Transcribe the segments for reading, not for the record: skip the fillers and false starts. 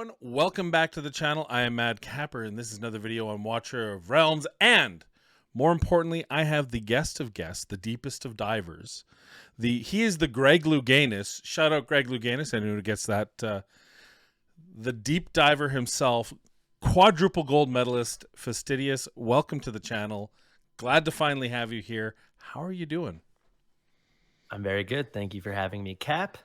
everyone, welcome back to the channel. I am Mad Capper, and this is another video on Watcher of Realms, and more importantly, I have the guest of guests, the deepest of divers. He is the Greg Louganis. Shout out Greg Louganis, anyone who gets that. The deep diver himself, quadruple gold medalist, Fastidious. Welcome to the channel. Glad to finally have you here. How are you doing? I'm very good. Thank you for having me, Cap.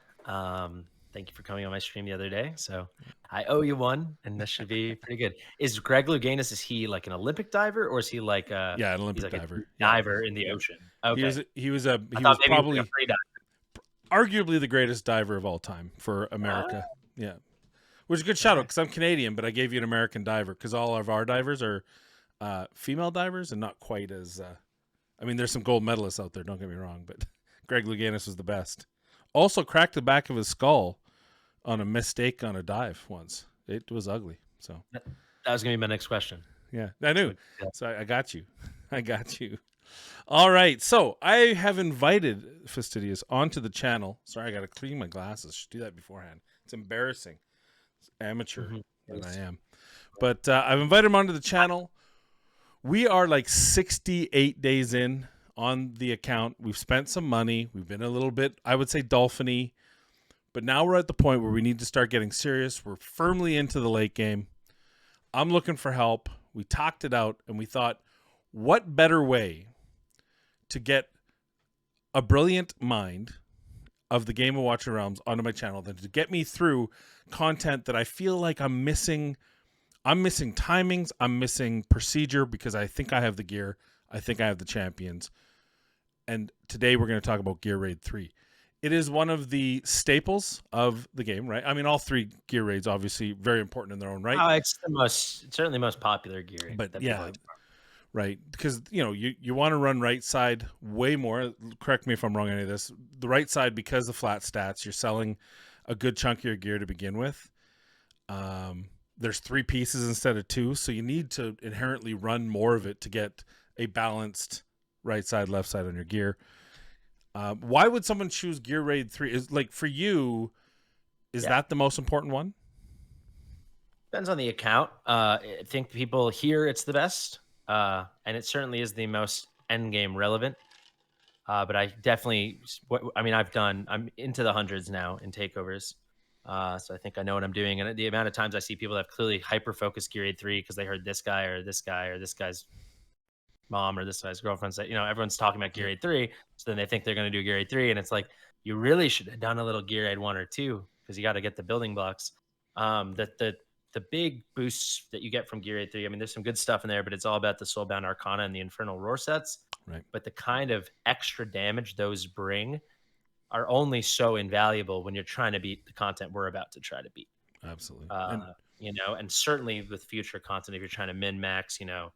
Thank you for coming on my stream the other day. So I owe you one, and this should be pretty good. Is Greg Louganis, is he like an Olympic diver, or is he like an Olympic diver? A diver in the ocean? Okay. He was probably like a free diver. Arguably the greatest diver of all time for America. Yeah. Which is a good shout out because I'm Canadian, but I gave you an American diver because all of our divers are female divers and not quite as I mean, there's some gold medalists out there, don't get me wrong, but Greg Louganis was the best. Also cracked the back of his skull on a mistake on a dive once. It was ugly. So that was gonna be my next question. Yeah, I knew. So I got you. I got you. All right. So I have invited Fastidious onto the channel. Sorry, I got to clean my glasses. Should do that beforehand. It's embarrassing. It's amateur than I am. But I've invited him onto the channel. We are like 68 days in on the account. We've spent some money. We've been a little bit, I would say, dolphin-y. But now we're at the point where we need to start getting serious. We're firmly into the late game. I'm looking for help. We talked it out, and we thought, what better way to get a brilliant mind of the game of Watcher Realms onto my channel than to get me through content that I feel like I'm missing. I'm missing timings. I'm missing procedure because I think I have the gear. I think I have the champions. And today we're going to talk about Gear Raid 3. It is one of the staples of the game, right? I mean, all three gear raids, obviously, very important in their own right. Oh, it's certainly the most popular gear raid. But yeah, right. Because, you know, you want to run right side way more. Correct me if I'm wrong on any of this. The right side, because of flat stats, you're selling a good chunk of your gear to begin with. There's 3 pieces instead of 2, so you need to inherently run more of it to get a balanced right side, left side on your gear. Why would someone choose Gear Raid 3? Is like for you, is that the most important one? Depends on the account. I think people hear it's the best, and it certainly is the most end game relevant. But I definitely, I'm into the hundreds now in takeovers. So I think I know what I'm doing. And the amount of times I see people that have clearly hyper-focused Gear Raid 3 because they heard this guy or this guy's mom or this guy's girlfriend say, you know, everyone's talking about Gear Raid 3. So then they think they're going to do Gear Raid 3. And it's like, you really should have done a little Gear Raid 1 or 2 because you got to get the building blocks. The big boosts that you get from Gear Raid 3, I mean, there's some good stuff in there, but it's all about the Soulbound Arcana and the Infernal Roar sets. Right. But the kind of extra damage those bring are only so invaluable when you're trying to beat the content we're about to try to beat. Absolutely. You know, and certainly with future content, if you're trying to min-max, you know,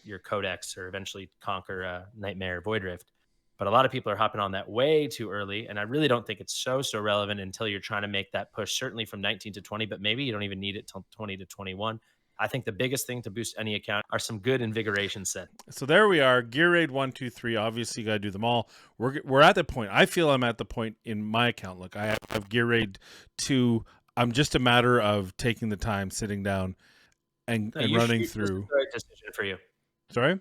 your codex or eventually conquer Nightmare Void Rift. But a lot of people are hopping on that way too early, and I really don't think it's so relevant until you're trying to make that push, certainly from 19 to 20, but maybe you don't even need it till 20 to 21. I think the biggest thing to boost any account are some good invigoration set. So there we are, Gear Raid 1, 2, 3. Obviously, you got to do them all. We're at the point. I feel I'm at the point in my account. Look, I have Gear Raid 2. I'm just a matter of taking the time, sitting down, and running through. This is the right decision for you. Sorry?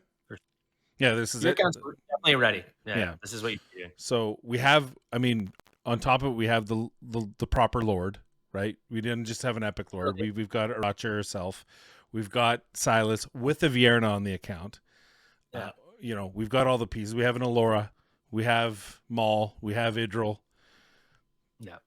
Yeah, this is Your it. account's definitely ready. Yeah, this is what you're doing. So we have, I mean, on top of it, we have the proper Lord, right? We didn't just have an epic Lord. Okay. We've got Aracha herself. We've got Silas with the Vierna on the account. Yeah. You know, we've got all the pieces. We have an Allura. We have Maul. We have Idril. Yeah.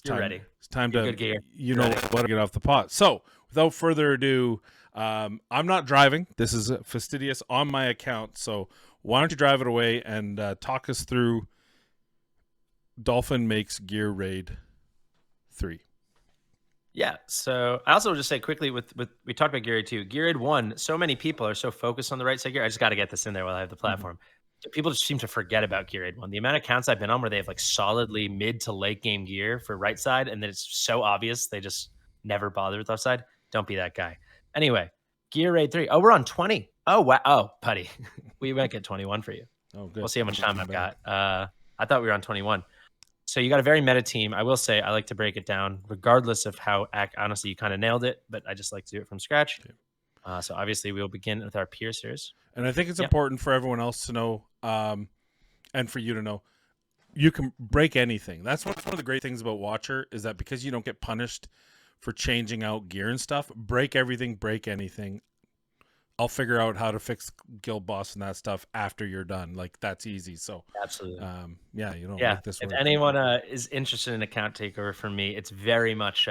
You're ready. It's time to, you know, what to get off the pot. So without further ado, I'm not driving. This is Fastidious on my account. So why don't you drive it away and talk us through Dolphin makes Gear Raid 3. Yeah. So I also just say quickly with we talked about Gear Raid 2. Gear Raid 1, so many people are so focused on the right side gear. I just got to get this in there while I have the platform. People just seem to forget about Gear Raid 1. The amount of accounts I've been on where they have like solidly mid to late game gear for right side, and then it's so obvious they just never bother with left side. Don't be that guy. Anyway, Gear Raid 3. Oh, we're on 20. Oh, wow. Oh, putty. We might get 21 for you. Oh, good. We'll see how much time I've got. I thought we were on 21. So you got a very meta team. I will say I like to break it down, regardless of how honestly you kind of nailed it, but I just like to do it from scratch. Okay. So obviously we'll begin with our piercers. And I think it's Yep, important for everyone else to know, and for you to know, you can break anything. That's one of the great things about Watcher is that because you don't get punished for changing out gear and stuff, break everything, break anything. I'll figure out how to fix guild boss and that stuff after you're done. Like that's easy. So, absolutely. yeah, you know, Yeah, make this if work. anyone, is interested in account takeover from me, it's very much,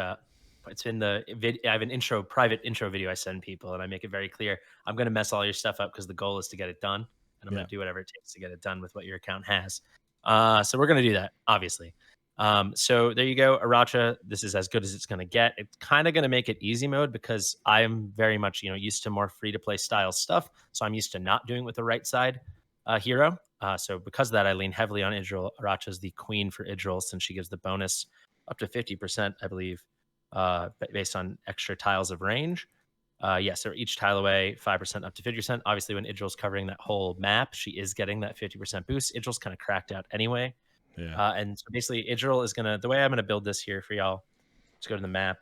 it's in the I have an private intro video I send people, and I make it very clear, I'm gonna mess all your stuff up because the goal is to get it done, and I'm Yeah, gonna do whatever it takes to get it done with what your account has. So we're gonna do that, obviously. So there you go, Aracha. This is as good as it's gonna get. It's kinda gonna make it easy mode because I'm very much, used to more free-to-play style stuff, so I'm used to not doing with the right side, hero. So because of that, I lean heavily on Idril. Aracha is the queen for Idril since she gives the bonus up to 50%, I believe, based on extra tiles of range. Yeah, so each tile away, 5% up to 50%. Obviously, when Idril's covering that whole map, she is getting that 50% boost. Idril's kind of cracked out anyway. yeah, And so basically, Idril is the way I'm going to build this here for y'all, let's go to the map.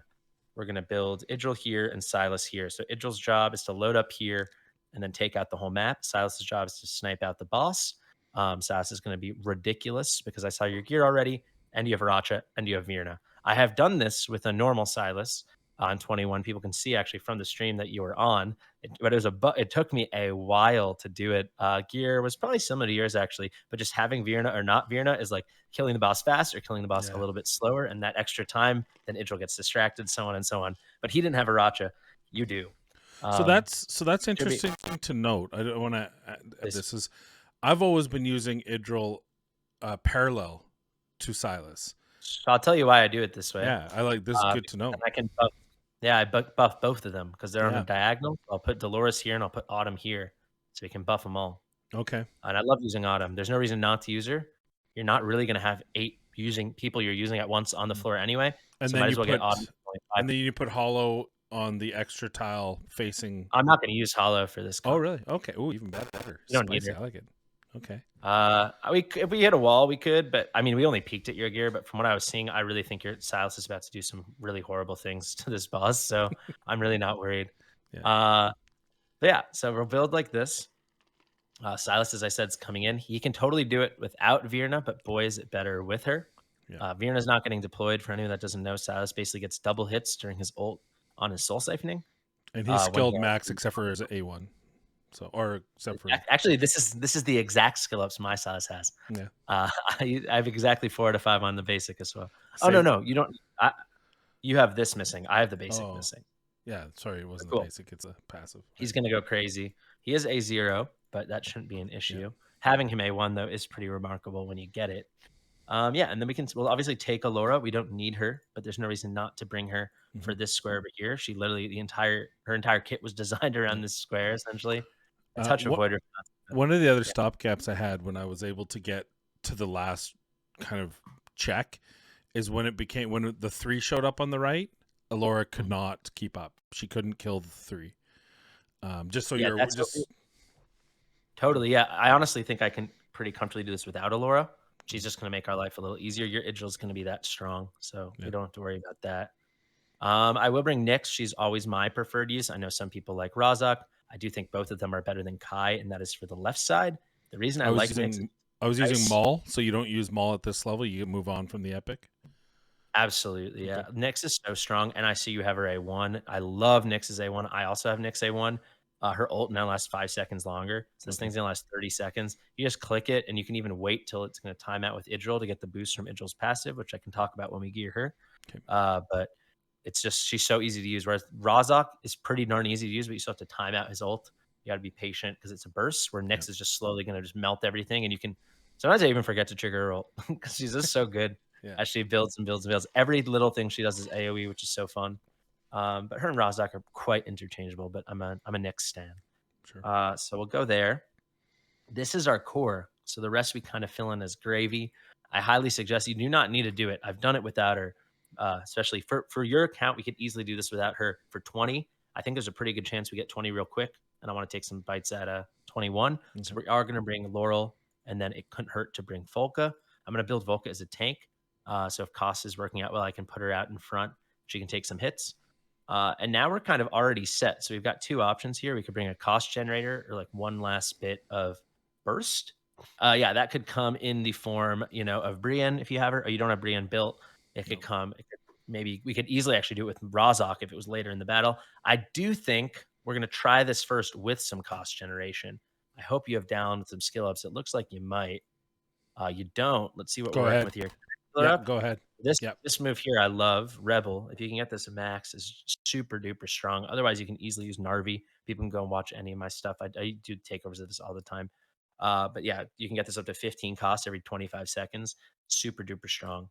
We're going to build Idril here and Silas here. So Idril's job is to load up here and then take out the whole map. Silas's job is to snipe out the boss. Silas is going to be ridiculous because I saw your gear already, and you have Aracha, and you have Virna. I have done this with a normal Silas on 21. People can see actually from the stream that you were on. But it took me a while to do it. Gear was probably similar to yours actually, but just having Virna or not Virna is like killing the boss fast or killing the boss a yeah. little bit slower, and that extra time, then Idril gets distracted, so on and so on. But he didn't have Aracha. You do. So Um, that's should be interesting to note. I don't want to. this. This is. I've always been using Idril parallel to Silas. So I'll tell you why I do it this way. Yeah, I like this. Is good to Because then know. I can buff. Yeah, I buff both of them because they're on a Yeah. diagonal. I'll put Dolores here and I'll put Autumn here, so we can buff them all. Okay. And I love using Autumn. There's no reason not to use her. You're not really going to have 8 using people you're using at once on the floor anyway, And so then might you as well get put Autumn. Only 5. and then you put hollow on the extra tile facing. I'm not going to use Hollow for this Oh, comp. really? Okay. Oh, even better. You don't need Spicy. her. I like it. Okay. If we hit a wall, we could, but I mean, we only peeked at your gear. But from what I was seeing, I really think your Silas is about to do some really horrible things to this boss. So I'm really not worried. Yeah. But yeah, so we'll build like this. Silas, as I said, is coming in. He can totally do it without Virna, but boy, is it better with her. Yeah. Virna's not getting deployed. For anyone that doesn't know, Silas basically gets double hits during his ult on his soul siphoning. And he's When skilled max except for his A1. So or except for actually, this is the exact skill ups my Silas has. yeah. I have exactly 4 out of 5 on the basic as well. Oh Same. no, you don't. You have this missing. I have the basic Oh. missing. Yeah, sorry, it wasn't Cool. the basic, it's a passive. He's gonna go crazy. He is A0, but that shouldn't be an issue. Having him A1 though is pretty remarkable when you get it. Yeah, and then we'll obviously take Alora. We don't need her, but there's no reason not to bring her for this square over here. She literally her entire kit was designed around this square essentially. A touch avoider. One of the other stopgaps I had when I was able to get to the last kind of check is when the 3 showed up on the right, Alora could not keep up. She couldn't kill the 3. Just so you're just totally. Yeah, I honestly think I can pretty comfortably do this without Alora. She's just going to make our life a little easier. Your Idril is going to be that strong, so you don't have to worry about that. I will bring Nyx. She's always my preferred use. I know some people like Razak. I do think both of them are better than Kai, and that is for the left side. The reason I like Nyx, I was using Maul, so you don't use Maul at this level. You move on from the Epic. Absolutely, yeah. Nyx is so strong, and I see you have her A1. I love Nyx's A1. I also have Nyx A1. Her ult now lasts 5 seconds longer, so this thing's gonna last 30 seconds. You just click it, and you can even wait till it's gonna time out with Idril to get the boost from Idril's passive, which I can talk about when we gear her. Okay. But it's just she's so easy to use. Whereas Razak is pretty darn easy to use, but you still have to time out his ult. You got to be patient because it's a burst. Where Nyx is just slowly gonna just melt everything, and you can. Sometimes I even forget to trigger her ult because she's just so good. As she builds and builds and builds. Every little thing she does is AoE, which is so fun. But her and Razak are quite interchangeable, but I'm a Nyx stan. Sure. So we'll go there. This is our core. So the rest we kind of fill in as gravy. I highly suggest you do not need to do it. I've done it without her, especially for your account. We could easily do this without her for 20. I think there's a pretty good chance we get 20 real quick, and I want to take some bites at 21. Okay. So we are going to bring Laurel, and then it couldn't hurt to bring Volca. I'm going to build Volca as a tank. So if Cost is working out well, I can put her out in front. She can take some hits. And now we're kind of already set. So we've got two options here. We could bring a cost generator or like one last bit of burst. Yeah, that could come in the form, of Brienne if you have her, or you don't have Brienne built. It could Nope. come. Maybe we could easily actually do it with Razak if it was later in the battle. I do think we're going to try this first with some cost generation. I hope you have down some skill ups. It looks like you might. You don't. Let's see what we're Go working ahead. with here. Yeah, Up. go ahead. This Yep. this move here, I love. Rebel. If you can get this max, is super duper strong. Otherwise, you can easily use Narvi. People can go and watch any of my stuff. I do takeovers of this all the time. But yeah, you can get this up to 15 cost every 25 seconds. Super duper strong.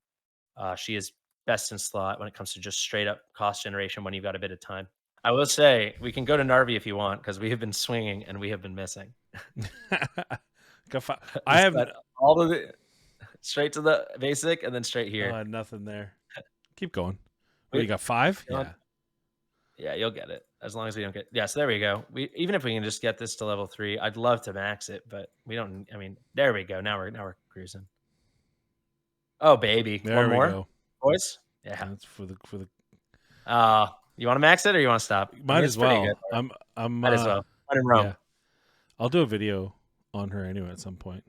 She is best in slot when it comes to just straight up cost generation when you've got a bit of time. I will say we can go to Narvi if you want because we have been swinging and we have been missing. I Just have got all of it straight to the basic and then straight here. nothing there. Keep going. What, you We, got 5? you know, Yeah. yeah, you'll get it as long as we don't get. Yeah, so there we go. Even if we can just get this to level 3, I'd love to max it, but we don't. I mean, there we go. Now we're cruising. Oh baby, one There we more, go. boys. Yeah. That's for the You want to max it or you want to stop? I might mean, as it's pretty good. well. I'm Might as well. Let him roam. yeah. I'll do a video on her anyway at some point.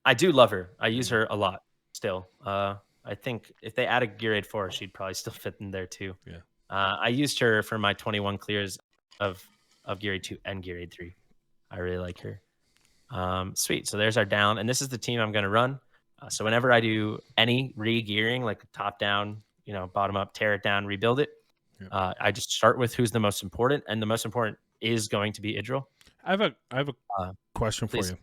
I do love her. I use Yeah. her a lot still. I think if they add a Gear Aid 4, she'd probably still fit in there too. Yeah. I used her for my 21 clears of Gear Aid 2 and Gear Aid 3. I really like her. Sweet. So there's our down, and this is the team I'm going to run. So whenever I do any re-gearing, like top down, bottom up, tear it down, rebuild it, Yeah. I just start with who's the most important, and the most important is going to be Idril. I have a question please. for you.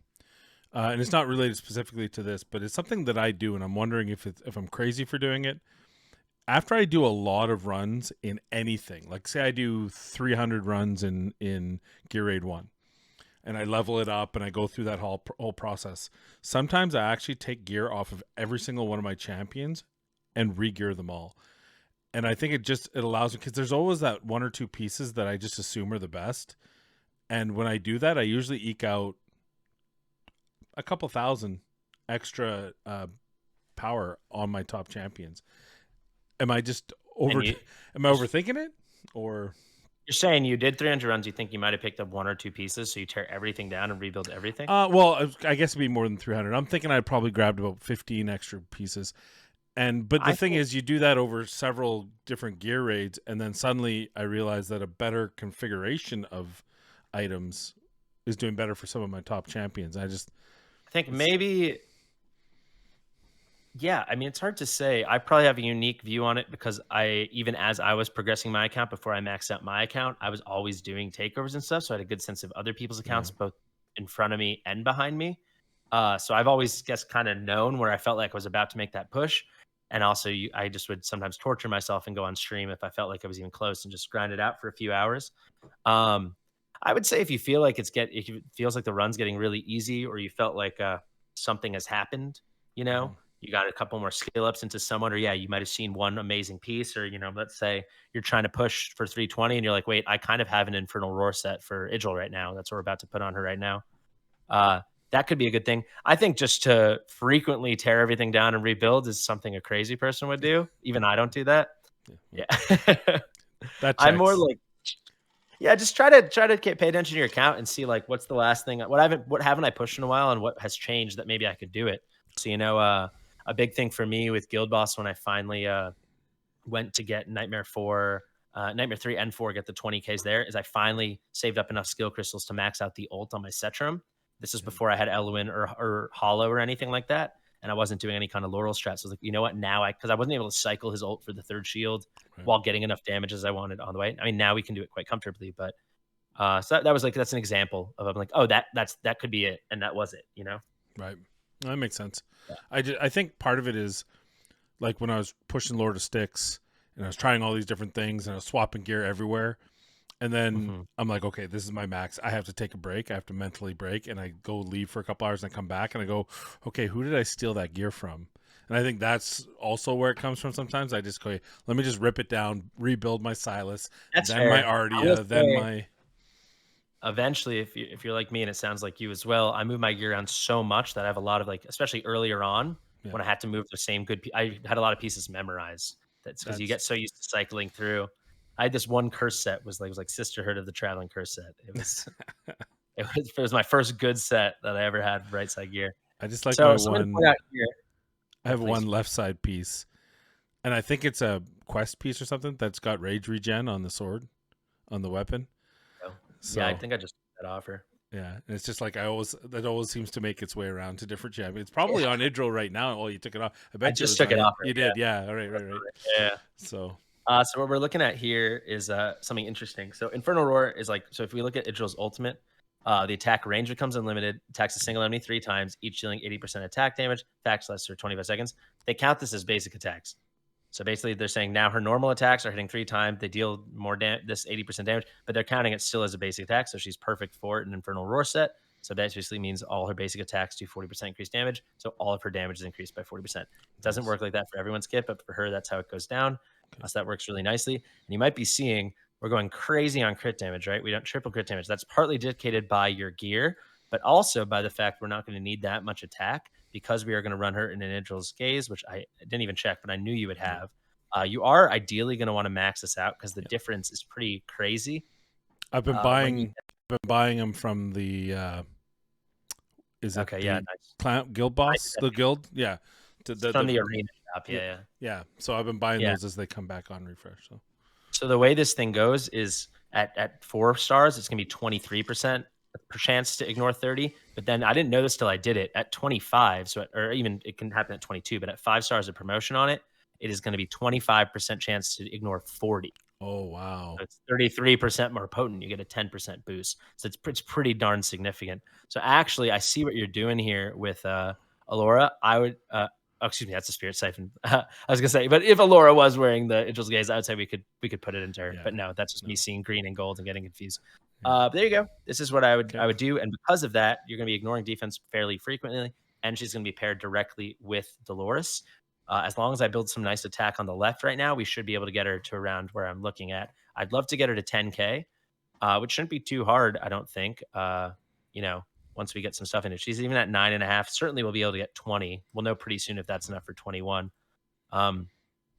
And it's not related specifically to this, but it's something that I do, and I'm wondering if I'm crazy for doing it. After I do a lot of runs in anything, like say I do 300 runs in Gear Aid 1, and I level it up and I go through that whole process, sometimes I actually take gear off of every single one of my champions and re-gear them all. And I think it allows me, because there's always that one or two pieces that I just assume are the best. And when I do that, I usually eke out a couple thousand extra power on my top champions. Am I just am I overthinking it, or you're saying you did 300 runs? You think you might have picked up one or two pieces, so you tear everything down and rebuild everything? Well, I guess it'd be more than 300. I'm thinking I probably grabbed about 15 extra pieces. But the thing is, you do that over several different gear raids, and then suddenly I realize that a better configuration of items is doing better for some of my top champions. I think maybe, yeah. I mean, it's hard to say. I probably have a unique view on it because even as I was progressing my account before I maxed out my account, I was always doing takeovers and stuff, so I had a good sense of other people's accounts, both in front of me and behind me. So I've always kind of known where I felt like I was about to make that push. And also, I just would sometimes torture myself and go on stream if I felt like I was even close and just grind it out for a few hours. I would say if you feel like if it feels like the run's getting really easy, or you felt like something has happened, you got a couple more skill ups into someone, or you might have seen one amazing piece, or let's say you're trying to push for 320 and you're like, wait, I kind of have an Infernal Roar set for Idril right now. That's what we're about to put on her right now. That could be a good thing. I think just to frequently tear everything down and rebuild is something a crazy person would do. Even I don't do that. Yeah. that I'm more like, just try to pay attention to your account and see like what's the last thing, what haven't I pushed in a while, and what has changed that maybe I could do it. So a big thing for me with Guild Boss when I finally went to get Nightmare 3 and 4, get the 20Ks there, is I finally saved up enough skill crystals to max out the ult on my Setrum. This is before I had Eluin or Hollow or anything like that, and I wasn't doing any kind of Laurel strat. So I was like, you know what? Now because I wasn't able to cycle his ult for the third shield while getting enough damage as I wanted on the way. I mean, now we can do it quite comfortably, but so that was like, that's an example of, I'm like, oh, that could be it, and that was it, Right. That makes sense. Yeah. I think part of it is like when I was pushing Lord of Sticks and I was trying all these different things and I was swapping gear everywhere. And then I'm like, okay, this is my max. I have to take a break. I have to mentally break. And I go leave for a couple hours and I come back and I go, okay, who did I steal that gear from? And I think that's also where it comes from sometimes. I just go, let me just rip it down, rebuild my Silas, that's then fair. my Ardia, then my... Eventually, if you're like me, and it sounds like you as well, I move my gear around so much that I have a lot of, like, especially earlier on, Yeah. when I had to move the same I had a lot of pieces memorized. That's because you That's get so used to cycling through. I had this one curse set was like Sisterhood of the Traveling Curse set. It was my first good set that I ever had for right side gear. I just like So my something to point one. out here. I Yeah, have please. one left side piece, and I think it's a quest piece or something that's got rage regen on the sword, on the weapon. Oh, yeah, I So think I just took that offer. yeah, and it's just like that always seems to make its way around to different champions. It's probably on Idril right now. Oh, you took it off. I I bet you it just was took on it it. off her, You yeah. did, yeah. All right, right, That's right. right, yeah. So So what we're looking at here is something interesting. So Infernal Roar is like, so if we look at Idril's ultimate, the attack range becomes unlimited, attacks a single enemy 3 times, each dealing 80% attack damage, attacks less for 25 seconds. They count this as basic attacks. So basically they're saying now her normal attacks are hitting 3 times, they deal more this 80% damage, but they're counting it still as a basic attack. So she's perfect for an Infernal Roar set. So that basically means all her basic attacks do 40% increased damage. So all of her damage is increased by 40%. It doesn't nice. work like that for everyone's kit, but for her, that's how it goes down. Okay. So that works really nicely. And you might be seeing we're going crazy on crit damage, right? We don't triple crit damage. That's partly dictated by your gear, but also by the fact we're not going to need that much attack because we are going to run her in an Idril's Gaze, which I didn't even check, but I knew you would Yeah. have. You are ideally going to want to max this out because the Yeah. difference is pretty crazy. I've been When you buying them from the is it Okay, yeah, the nice. guild boss, the guild? Yeah. It's from the arena shop, yeah, yeah, yeah. So I've been buying yeah. those as they come back on refresh. So So the way this thing goes is at 4 stars, it's gonna be 23% chance to ignore 30. But then I didn't know this till I did it at 25. Or even it can happen at 22, but at 5 stars of promotion on it, it is going to be 25% chance to ignore 40. oh wow. So it's 33% more potent. You get a 10% boost. So it's pretty darn significant. So actually, I see what you're doing here with Alora. I would excuse me, that's a spirit siphon. I was gonna say, but if Alora was wearing the Idril's Gaze, I would say we could put it into her. Yeah. But no, that's just No. me seeing green and gold and getting confused. Yeah. But there you go. This is what I would Okay. do, and because of that, you're gonna be ignoring defense fairly frequently, and she's gonna be paired directly with Dolores. As long as I build some nice attack on the left right now, we should be able to get her to around where I'm looking at. I'd love to get her to 10K, which shouldn't be too hard, I don't think. You know, once we get some stuff in it, she's even at 9.5. Certainly, we'll be able to get 20. We'll know pretty soon if that's enough for 21. Um,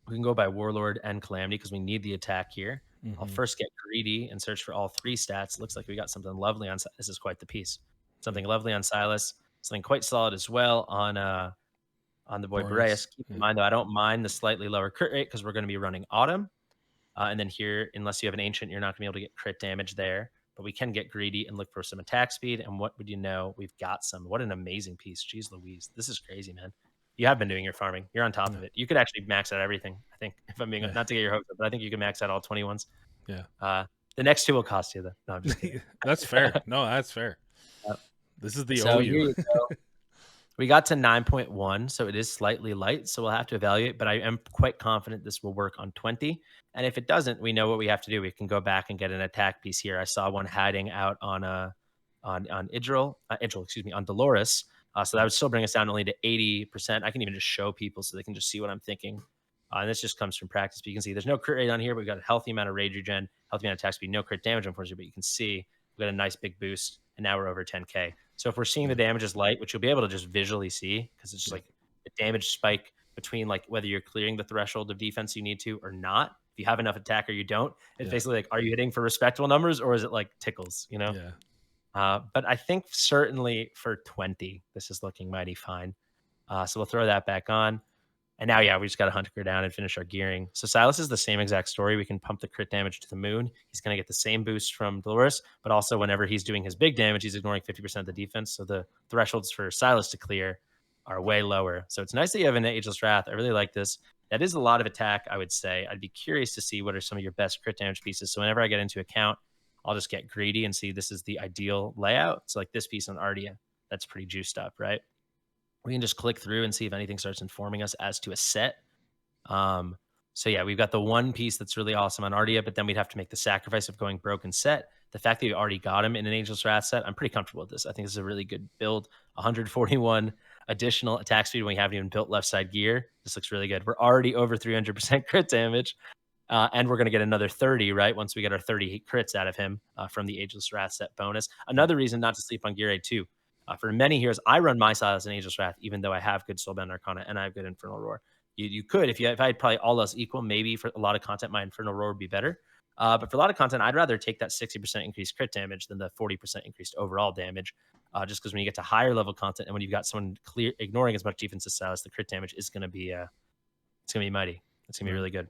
we can go by Warlord and Calamity because we need the attack here. I'll Mm-hmm. first get greedy and search for all 3 stats. Looks like we got something lovely on. This is quite the piece. Something lovely on Silas. Something quite solid as well on the boy Boreas. Boreas. Keep in Yeah. mind though, I don't mind the slightly lower crit rate because we're going to be running Autumn. And then here, unless you have an ancient, you're not going to be able to get crit damage there. But we can get greedy and look for some attack speed. And what would you know? We've got some. What an amazing piece. Jeez Louise. This is crazy, man. You have been doing your farming. You're on top Yeah. of it. You could actually max out everything. I think, if I'm being Yeah. not to get your hopes up, but I think you can max out all 21s. Yeah. The next 2 will cost you, though. No, I'm just kidding. That's fair. No, that's fair. Yep. This is the So OU. here you go. We got to 9.1, so it is slightly light. So we'll have to evaluate, but I am quite confident this will work on 20. And if it doesn't, we know what we have to do. We can go back and get an attack piece here. I saw one hiding out on Idril, excuse me, on Dolores. So that would still bring us down only to 80%. I can even just show people so they can just see what I'm thinking. And this just comes from practice. But you can see there's no crit rate on here. But we've got a healthy amount of rage regen, healthy amount of attack speed, no crit damage, unfortunately. But you can see we got a nice big boost, and now we're over 10K. So if we're seeing the damage is light, which you'll be able to just visually see because it's just like the damage spike between like whether you're clearing the threshold of defense you need to or not. If you have enough attack or you don't, it's basically like, are you hitting for respectable numbers or is it like tickles, you know? Yeah. But I think certainly for 20, this is looking mighty fine. So we'll throw that back on. And now, yeah, we just got to hunt her down and finish our gearing. So Silas is the same exact story. We can pump the crit damage to the moon. He's going to get the same boost from Dolores, but also whenever he's doing his big damage, he's ignoring 50% of the defense. So the thresholds for Silas to clear are way lower. So it's nice that you have an Ageless Wrath. I really like this. That is a lot of attack, I would say. I'd be curious to see what are some of your best crit damage pieces. So whenever I get into account, I'll just get greedy and see this is the ideal layout. So like this piece on Ardia, that's pretty juiced up, right? We can just click through and see if anything starts informing us as to a set. So yeah, we've got the one piece that's really awesome on Ardia, but then we'd have to make the sacrifice of going broken set. The fact that you already got him in an Angel's Wrath set, I'm pretty comfortable with this. I think this is a really good build. 141 additional attack speed when we haven't even built left side gear. This looks really good. We're already over 300% crit damage. And we're going to get another 30, right? Once we get our 30 crits out of him from the Ageless Wrath set bonus. Another reason not to sleep on Gear A2. For many heroes, I run my Silas and Angel's Wrath, even though I have good Soulbound Arcana and I have good Infernal Roar. You could, if I had probably all else equal, maybe for a lot of content, my Infernal Roar would be better. But for a lot of content, I'd rather take that 60% increased crit damage than the 40% increased overall damage. Just because when you get to higher level content and when you've got someone ignoring as much defense as Silas, the crit damage is going to be it's going to be mighty. It's going to be really good.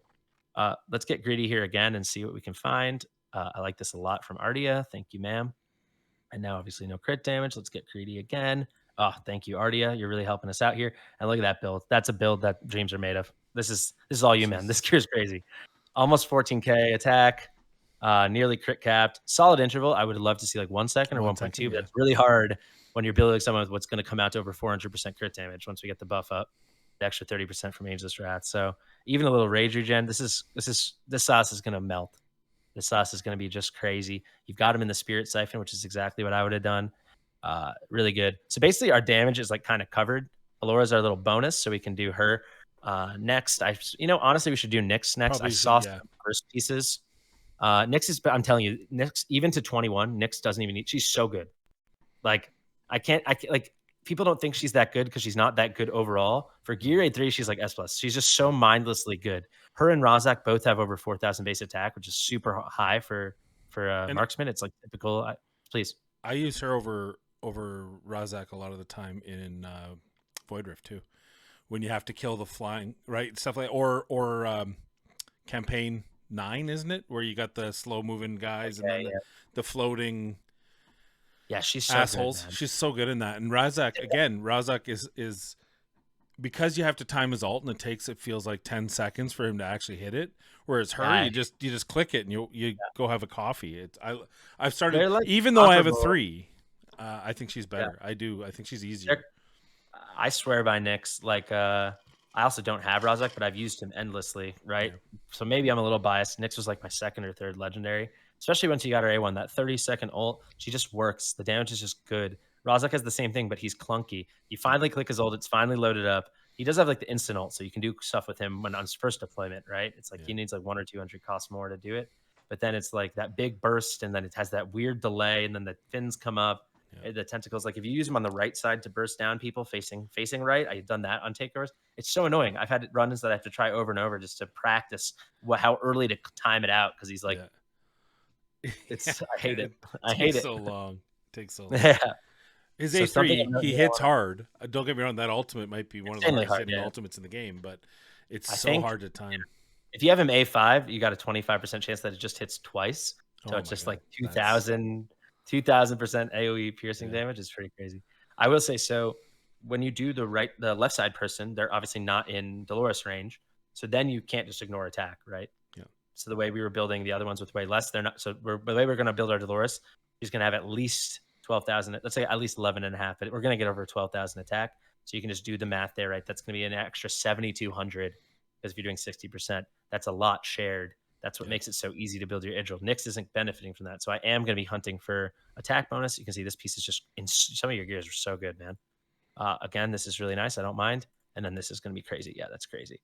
Let's get greedy here again and see what we can find. I like this a lot from Ardia. Thank you, ma'am. And now obviously no crit damage. Let's get greedy again. Oh, thank you, Ardia. You're really helping us out here. And look at that build. That's a build that dreams are made of. This is all you, man. This gear is crazy. Almost 14k attack, nearly crit capped. Solid interval. I would love to see like 1 second or 1.2, but it's really hard when you're building someone with what's going to come out to over 400% crit damage once we get the buff up. The extra 30% from Ageless Wrath. So even a little rage regen. This sauce is going to melt. The sauce is going to be just crazy. You've got him in the Spirit Siphon, which is exactly what I would have done. Really good. So basically, our damage is like kind of covered. Alora's our little bonus, so we can do her next. Honestly, we should do Nyx next. I saw some first pieces. Nyx is, I'm telling you, Nyx even to 21, Nyx doesn't even need. She's so good. Like I can't like. People don't think she's that good because she's not that good overall. For Gear Raid 3, she's like S+. She's just so mindlessly good. Her and Razak both have over 4,000 base attack, which is super high for marksman. It's like typical. Please. I use her over Razak a lot of the time in Void Rift too. When you have to kill the flying, right? Stuff like or campaign 9, isn't it? Where you got the slow moving guys and then the floating. Yeah, she's so assholes. Good, she's so good in that. And Razak again, Razak is because you have to time his ult and it feels like 10 seconds for him to actually hit it. Whereas her, you just click it and you go have a coffee. I've started like even though I have a 3, I think she's better. I think she's easier. I swear by Nyx. Like I also don't have Razak, but I've used him endlessly, right? Yeah. So maybe I'm a little biased. Nyx was like my 2nd or 3rd legendary. Especially once you got her A1, that 30-second ult, she just works. The damage is just good. Razak has the same thing, but he's clunky. You finally click his ult, it's finally loaded up. He does have like the instant ult, so you can do stuff with him when on his first deployment, right? It's like he needs like 1 or 200 costs more to do it. But then it's like that big burst, and then it has that weird delay, and then the fins come up. The tentacles, like if you use them on the right side to burst down people facing right, I've done that on takeovers. It's so annoying. I've had runs that I have to try over and over just to practice how early to time it out because he's like. It's I hate it. I hate it. So long. It takes so long. Yeah. His A3, he hits hard. Don't get me wrong, that ultimate might be one of the hardest hitting ultimates in the game, but it's so hard to time. If you have him A5, you got a 25% chance that it just hits twice. So it's just like 2,000% AoE piercing damage. Is pretty crazy. I will say, so when you do the left side person, they're obviously not in Dolores range. So then you can't just ignore attack, right? So the way we were building the other ones with way less, they're not. So the way we're going to build our Dolores, she's going to have at least 12,000. Let's say at least 11.5, but we're going to get over 12,000 attack. So you can just do the math there, right? That's going to be an extra 7,200 because if you're doing 60%, that's a lot shared. That's what makes it so easy to build your Idril. Nyx isn't benefiting from that. So I am going to be hunting for attack bonus. You can see this piece is just in some of your gears are so good, man. Again, this is really nice. I don't mind. And then this is going to be crazy. Yeah, that's crazy.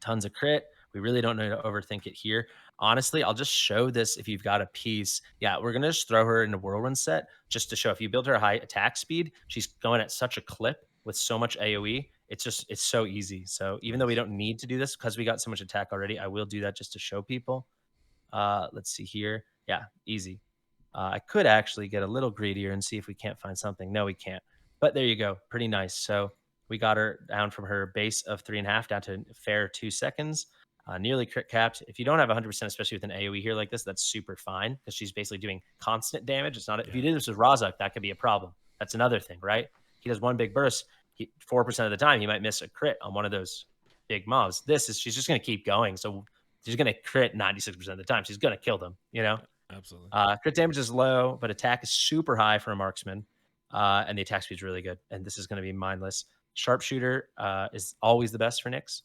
Tons of crit. We really don't need to overthink it here. Honestly, I'll just show this if you've got a piece. Yeah, we're going to just throw her in a whirlwind set just to show if you build her a high attack speed, she's going at such a clip with so much AoE. It's so easy. So even though we don't need to do this because we got so much attack already, I will do that just to show people. Let's see here. Yeah, easy. I could actually get a little greedier and see if we can't find something. No, we can't. But there you go. Pretty nice. So we got her down from her base of 3.5 down to fair 2 seconds. Nearly crit capped. If you don't have 100%, especially with an AoE here like this, that's super fine because she's basically doing constant damage. It's not. If you did this with Razak, that could be a problem. That's another thing, right? He does one big burst. 4% of the time, he might miss a crit on one of those big mobs. She's just going to keep going. So she's going to crit 96% of the time. She's going to kill them, you know? Absolutely. Crit damage is low, but attack is super high for a marksman. And the attack speed is really good. And this is going to be mindless. Sharpshooter is always the best for Nyx.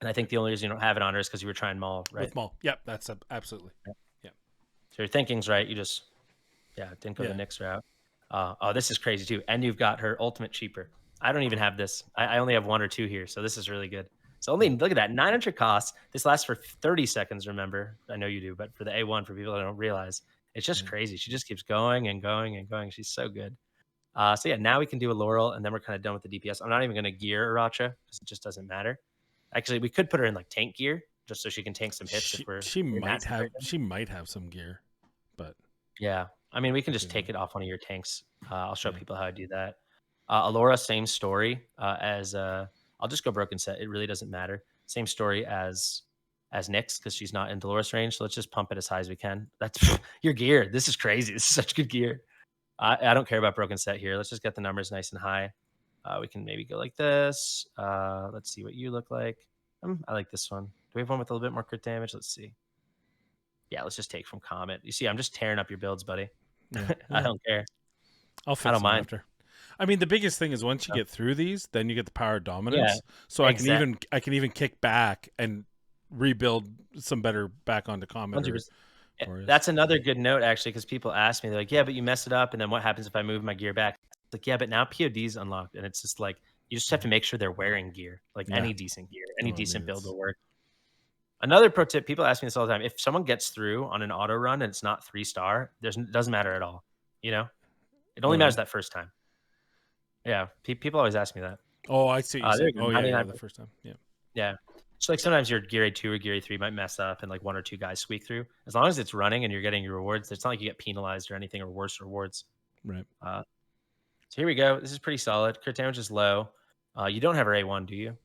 And I think the only reason you don't have it on her is because you were trying Maul, right? With Maul. Yep, that's absolutely. Yeah. So your thinking's right. You just, didn't go the Nyx route. Oh, this is crazy too. And you've got her ultimate cheaper. I don't even have this. I only have 1 or 2 here. So this is really good. So only, look at that, 900 costs. This lasts for 30 seconds, remember. I know you do, but for the A1, for people that don't realize, it's just crazy. She just keeps going and going and going. She's so good. So yeah, now we can do a Laurel, and then we're kind of done with the DPS. I'm not even going to gear Aracha because it just doesn't matter. Actually, we could put her in like tank gear just so she can tank some hits if we're She doing that might have situation. she might have some gear, but Yeah, I mean, we can just actually take no. it off one of your tanks. I'll show Yeah. people how to do that. Alora, same story as I'll just go broken set. It really doesn't matter. Same story as Nyx because she's not in Dolores range. So let's just pump it as high as we can. That's your gear. This is crazy. This is such good gear. I don't care about broken set here. Let's just get the numbers nice and high. We can maybe go like this. Let's see what you look like. I like this one. Do we have one with a little bit more crit damage? Let's see. Yeah, let's just take from Comet. You see, I'm just tearing up your builds, buddy. Yeah. I Well, don't care. I'll I fix don't them mind. after. I mean, the biggest thing is once you Uh, get through these, then you get the power of yeah, dominance. So exactly. I can even kick back and rebuild some better back onto Comet or 100%. Aureus. That's another good note, actually, because people ask me, they're like, yeah, but you mess it up. And then what happens if I move my gear back? It's like, yeah, but now POD's unlocked. And it's just like, you just have to Mhm. make sure they're wearing gear, like Yeah. any decent gear, any Well, I mean, decent build it's will work. Another pro tip, people ask me this all the time. If someone gets through on an auto run and it's not 3-star, it doesn't matter at all. You know, it oh only matters really? that first time. Yeah. People always ask me that. Oh, I see what you're There saying. you go. Oh yeah, yeah, 99. the first time. Yeah. Yeah. So like sometimes your gear A2 or gear A3 might mess up and like one or two guys squeak through. As long as it's running and you're getting your rewards, it's not like you get penalized or anything or worse rewards. Right. Uh, so here we go. This is pretty solid. Crit damage is low. You don't have her A1, do you?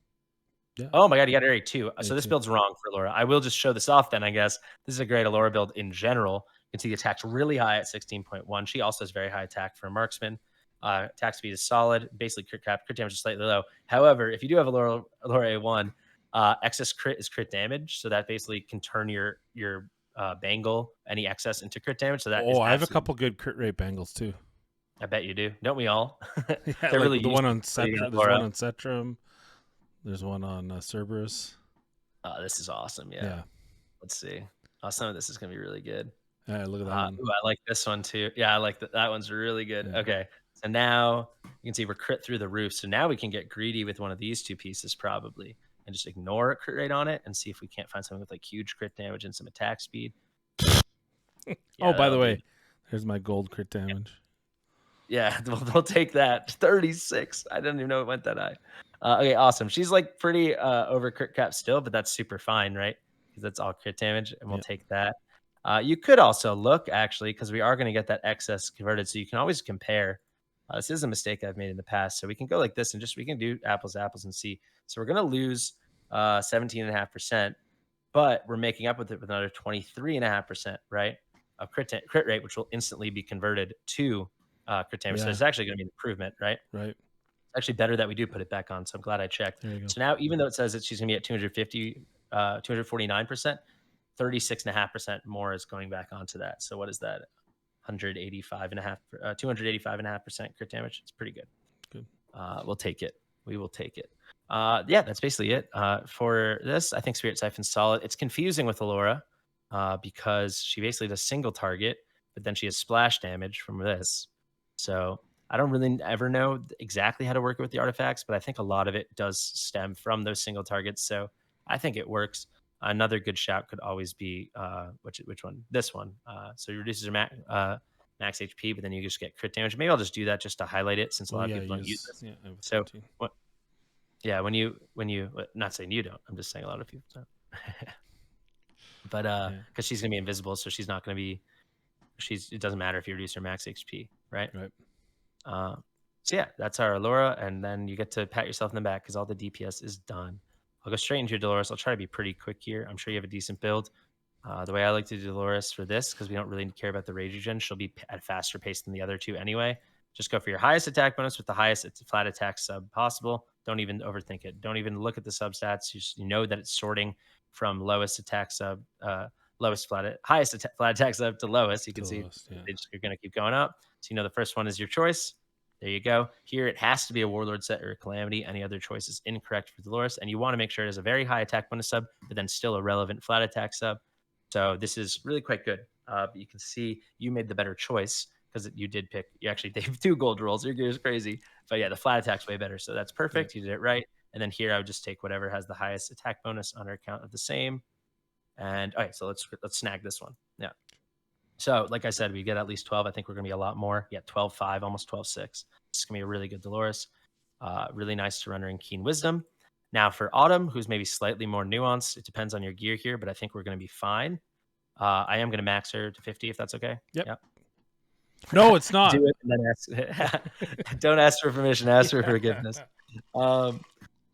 Yeah. Oh my god, you got her A2. So this A2. build's wrong for Laura. I will just show this off then, I guess. This is a great Allura build in general. You can see the attack's really high at 16.1. She also has very high attack for a marksman. Attack speed is solid. Basically, crit damage is slightly low. However, if you do have Allura A1, excess crit is crit damage. So that basically can turn your bangle, any excess, into crit damage. So that Oh, is I have a absolutely, couple good crit rate bangles too. I bet you do. Don't we all? Yeah, They're like really the one useful on until you Cetra. get There's one Allura. on Cetrum. There's one on Cerberus. This is awesome. Yeah. Yeah. Let's see. Some of this is going to be really good. Yeah, look at that one. Ooh, I like this one too. Yeah, I like that. That one's really good. Yeah. Okay. So now you can see we're crit through the roof. So now we can get greedy with one of these two pieces probably and just ignore a crit rate on it and see if we can't find something with like huge crit damage and some attack speed. Oh, Yeah, by the that'll do. way, there's my gold crit damage. Yeah, they'll take that. 36. I didn't even know it went that high. Okay, awesome. She's like pretty over crit cap still, but that's super fine, right? Because that's all crit damage, and we'll Yeah. take that. You could also look actually, because we are going to get that excess converted, so you can always compare. This is a mistake I've made in the past, so we can go like this and just we can do apples to apples and see. So we're going to lose 17.5%, but we're making up with it with another 23.5%, right? Of crit rate, which will instantly be converted to crit damage. So Yeah. it's actually going to be an improvement, right? Right. It's actually better that we do put it back on. So I'm glad I checked. There you go. So now, even though it says that she's going to be at 250, 249%, 36.5% more is going back onto that. So what is that? 285.5% crit damage. It's pretty good. Good. We'll take it. We will take it. Yeah, that's basically it. For this, I think Spirit Siphon's solid. It's confusing with Allura because she basically does single target, but then she has splash damage from this. So I don't really ever know exactly how to work with the artifacts, but I think a lot of it does stem from those single targets. So I think it works. Another good shout could always be which one? This one. So it reduces your max HP, but then you just get crit damage. Maybe I'll just do that just to highlight it since a Oh lot of yeah, people don't use use this. yeah, I have a So 13. what? Yeah, when you not saying you don't, I'm just saying a lot of people don't. But Yeah. because she's gonna be invisible, so she's not gonna be. It doesn't matter if you reduce her max HP, right? Right. Uh, so yeah, that's our Allura, and then you get to pat yourself in the back because all the DPS is done. I'll go straight into your Dolores. I'll try to be pretty quick here. I'm sure you have a decent build. The way I like to do Dolores for this, because we don't really care about the rage regen, she'll be at a faster pace than the other two anyway. Just go for your highest attack bonus with the highest flat attack sub possible. Don't even overthink it. Don't even look at the substats. You know that it's sorting from lowest attack sub, highest flat attack sub to lowest. You can To the see list. Yeah. you're going to keep going up. So you know the first one is your choice. There you go. Here it has to be a Warlord set or a Calamity. Any other choice is incorrect for Dolores. And you want to make sure it has a very high attack bonus sub, but then still a relevant flat attack sub. So this is really quite good. But you can see you made the better choice because you did pick. You actually gave 2 gold rolls. Your gear is crazy, but yeah, the flat attack's way better. So that's Yeah. perfect. You did it right. And then here I would just take whatever has the highest attack bonus on our account of the same. And all right, so let's snag this one. Yeah. So like I said, we get at least 12. I think we're gonna be a lot more. Yeah, 12.5, almost 12.6. This is gonna be a really good Dolores. Really nice to run her in Keen Wisdom. Now for Autumn, who's maybe slightly more nuanced, it depends on your gear here, but I think we're gonna be fine. I am gonna max her to 50 if that's okay. Yep. Yep. No, it's not. Do it and then ask. Don't ask for permission. Ask for forgiveness. Um,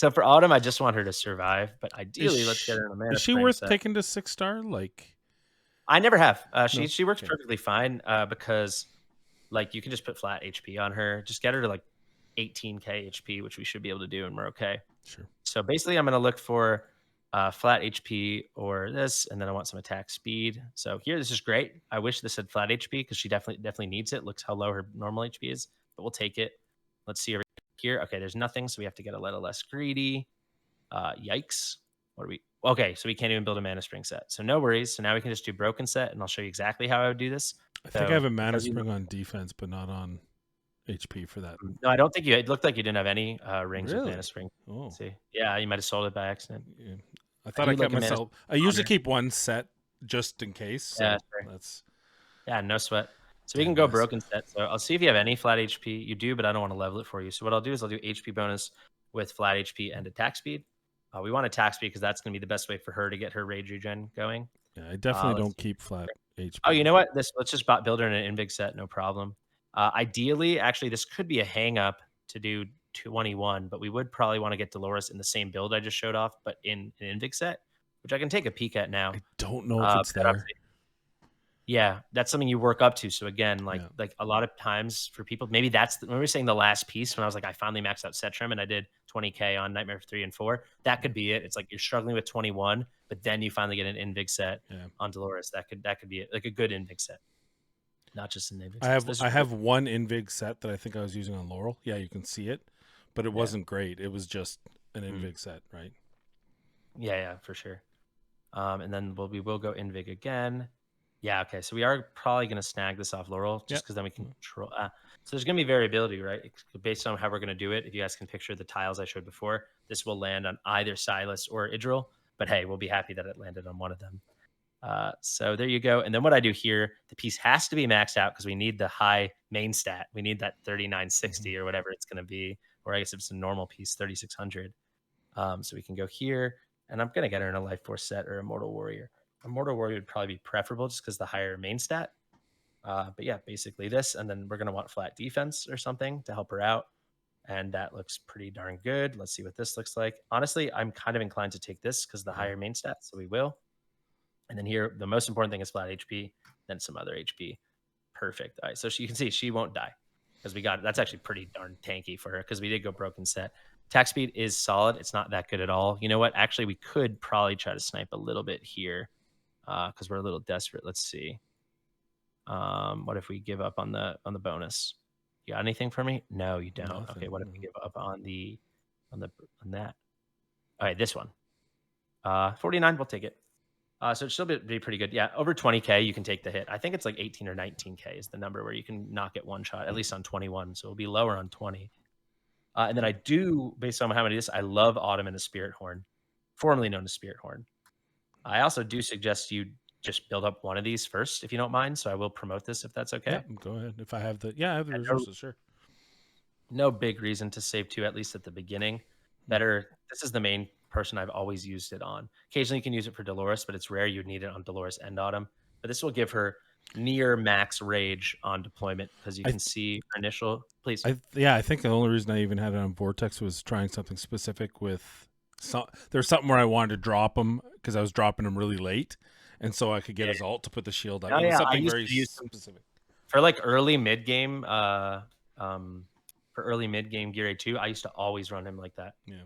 so for Autumn, I just want her to survive, but ideally, let's get her in a Mana Is she Spring worth set. taking to 6-star? Like, I never have. She no? she works Okay. perfectly fine because like you can just put flat HP on her. Just get her to like 18k HP, which we should be able to do, and we're okay. Sure. So basically, I'm going to look for flat HP or this, and then I want some attack speed. So here, this is great. I wish this had flat HP because she definitely needs it. Looks how low her normal HP is, but we'll take it. Let's see over here. Okay, there's nothing, so we have to get a little less greedy. Yikes. What are we? Okay, so we can't even build a Mana Spring set. So no worries. So now we can just do Broken Set, and I'll show you exactly how I would do this. I think I have a Mana Spring on defense, but not on HP for that. No, I don't think you. It looked like you didn't have any rings with Really? Mana Spring. Oh, Let's see. Yeah, you might have sold it by accident. yeah. I thought I do kept like a Mana myself. I Spring usually honor. keep one set just in case. So Yeah, sure. that's Yeah, no sweat. So we damn can go nice. Broken Set. So I'll see if you have any flat HP. You do, but I don't want to level it for you. So what I'll do is I'll do HP bonus with flat HP and attack speed. We want attack speed because that's going to be the best way for her to get her rage regen going. Yeah, I definitely Let's don't keep flat HP. Oh, you know what? Let's just build her in an invig set, no problem. Ideally, actually, this could be a hang up to do 21, but we would probably want to get Dolores in the same build I just showed off, but in an invig set, which I can take a peek at now. I don't know if it's there. Yeah, that's something you work up to. So again, like Yeah. like a lot of times for people, maybe that's when we were saying the last piece when I was like, I finally maxed out set trim and I did 20k on Nightmare 3 and 4. That could be it. It's like you're struggling with 21, but then you finally get an invig set on Dolores. That could be it. Like a good invig set, not just an invig set. I have one invig set that I think I was using on Laurel. Yeah, you can see it, but it wasn't great. It was just an invig set, right? Yeah, for sure. And then we will go invig again. Yeah, okay. So we are probably going to snag this off Laurel just because then we can control. So there's going to be variability, right? Based on how we're going to do it. If you guys can picture the tiles I showed before, this will land on either Silas or Idril. But hey, we'll be happy that it landed on one of them. So there you go. And then what I do here, the piece has to be maxed out because we need the high main stat. We need that 3960 or whatever it's going to be. Or I guess if it's a normal piece, 3600. So we can go here. And I'm going to get her in a Life Force set or a Mortal Warrior. A Mortal Warrior would probably be preferable just because the higher main stat. But yeah, basically this. And then we're going to want flat defense or something to help her out. And that looks pretty darn good. Let's see what this looks like. Honestly, I'm kind of inclined to take this because the higher main stat. So we will. And then here, the most important thing is flat HP, then some other HP. Perfect. All right. So you can see she won't die because we got it. That's actually pretty darn tanky for her because we did go Broken Set. Attack speed is solid. It's not that good at all. You know what? Actually, we could probably try to snipe a little bit here because we're a little desperate. Let's see. What if we give up on the bonus? You got anything for me? No, you don't. Nothing. Okay. What if we give up on that? All right, this one. 49. We'll take it. So it'd still be pretty good. Yeah, over 20k, you can take the hit. I think it's like 18 or 19k is the number where you can knock it one shot, at least on 21. So it'll be lower on 20. And then I do, based on how many this, I love Autumn and the Spirit Horn, formerly known as Spirit Horn. I also do suggest you just build up one of these first, if you don't mind. So I will promote this if that's okay. Yeah, go ahead. If I have the resources, sure. No big reason to save two, at least at the beginning. Better. This is the main person I've always used it on. Occasionally you can use it for Dolores, but it's rare you'd need it on Dolores and Autumn. But this will give her near max rage on deployment because you can see her initial. Please. I think the only reason I even had it on Vortex was trying something specific with. There's something where I wanted to drop him because I was dropping him really late, and so I could get his ult to put the shield up. Oh, yeah, something very specific for like early mid game. For early mid game gear raid 2, I used to always run him like that. Yeah,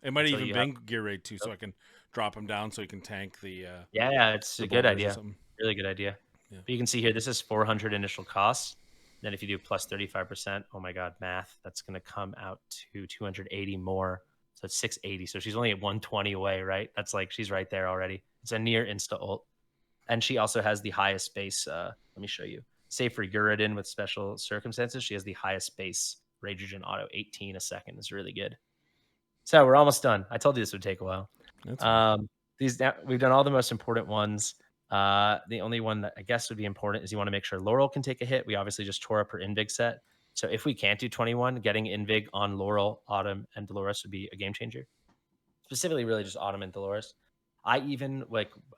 it might even been gear raid 2, so I can drop him down so he can tank the. Yeah, it's a good idea. Really good idea. Yeah. But you can see here, this is 400 initial costs. Then if you do plus 35%, oh my god, math, that's going to come out to 280 more. So it's 680. So she's only at 120 away, right? That's like she's right there already. It's a near insta ult, and she also has the highest base. Let me show you. Save for Uridin with special circumstances, she has the highest base. Rage Regen auto 18 a second is really good. So we're almost done. I told you this would take a while. We've done all the most important ones. The only one that I guess would be important is you want to make sure Laurel can take a hit. We obviously just tore up her invig set. So if we can't do 21, getting Invig on Laurel, Autumn, and Dolores would be a game changer. Specifically, really just Autumn and Dolores. I even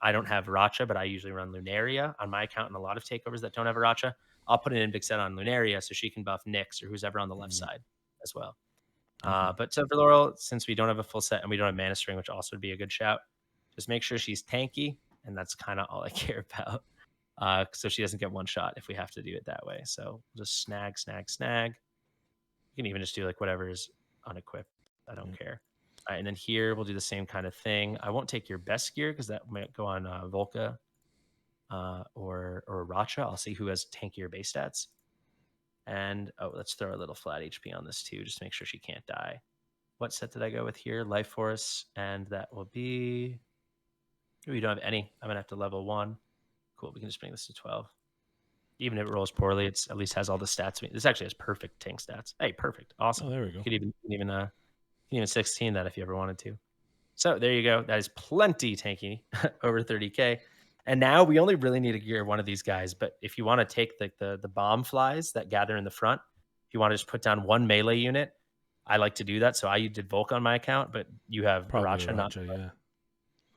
I don't have Racha, but I usually run Lunaria on my account in a lot of takeovers that don't have a Racha. I'll put an Invig set on Lunaria so she can buff Nyx or who's ever on the left side as well. But so for Laurel, since we don't have a full set and we don't have Mana String, which also would be a good shout, just make sure she's tanky, and that's kind of all I care about. So she doesn't get one shot if we have to do it that way. So just snag, snag, snag. You can even just do like whatever is unequipped. I don't care. All right, and then here we'll do the same kind of thing. I won't take your best gear because that might go on Volca or Racha. I'll see who has tankier base stats. And let's throw a little flat HP on this too, just to make sure she can't die. What set did I go with here? Life Force, and that will be. We don't have any. I'm gonna have to level 1. Cool. We can just bring this to 12. Even if it rolls poorly, it's at least has all the stats. This actually has perfect tank stats. Hey, perfect. Awesome. Oh, there we go. You can even 16 that if you ever wanted to. So there you go. That is plenty tanky, over 30k. And now we only really need to gear one of these guys. But if you want to take the bomb flies that gather in the front, if you want to just put down one melee unit, I like to do that. So I did Volk on my account, but you have Racha, not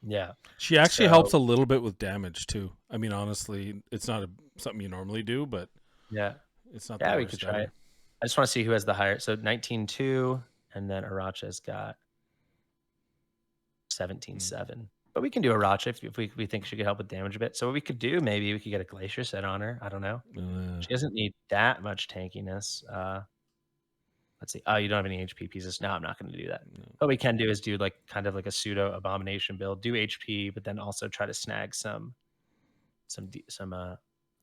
yeah. She actually helps a little bit with damage too. I mean, honestly, it's not something you normally do, but yeah, it's not. Yeah, we could try it. I just want to see who has the higher. So 19.2, and then Aracha's got 17.7. But we can do Aracha if we think she could help with damage a bit. So what we could do, maybe we could get a Glacier set on her. I don't know. She doesn't need that much tankiness. Let's see. Oh, you don't have any HP pieces. No, I'm not going to do that. No. What we can do is do like kind of like a pseudo abomination build. Do HP, but then also try to snag some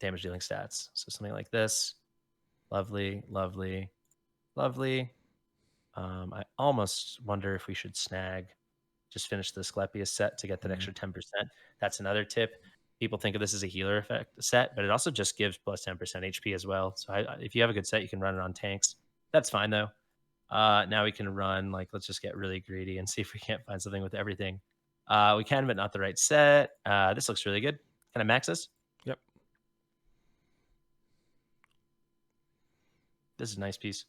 damage dealing stats. So something like this. Lovely, lovely, lovely. I almost wonder if we should snag, just finish the Asclepius set to get that extra 10%. That's another tip. People think of this as a healer effect set, but it also just gives plus 10% HP as well. So if you have a good set, you can run it on tanks. That's fine though. Now we can run, let's just get really greedy and see if we can't find something with everything. We can, but not the right set. This looks really good. Can I max this? Yep. This is a nice piece.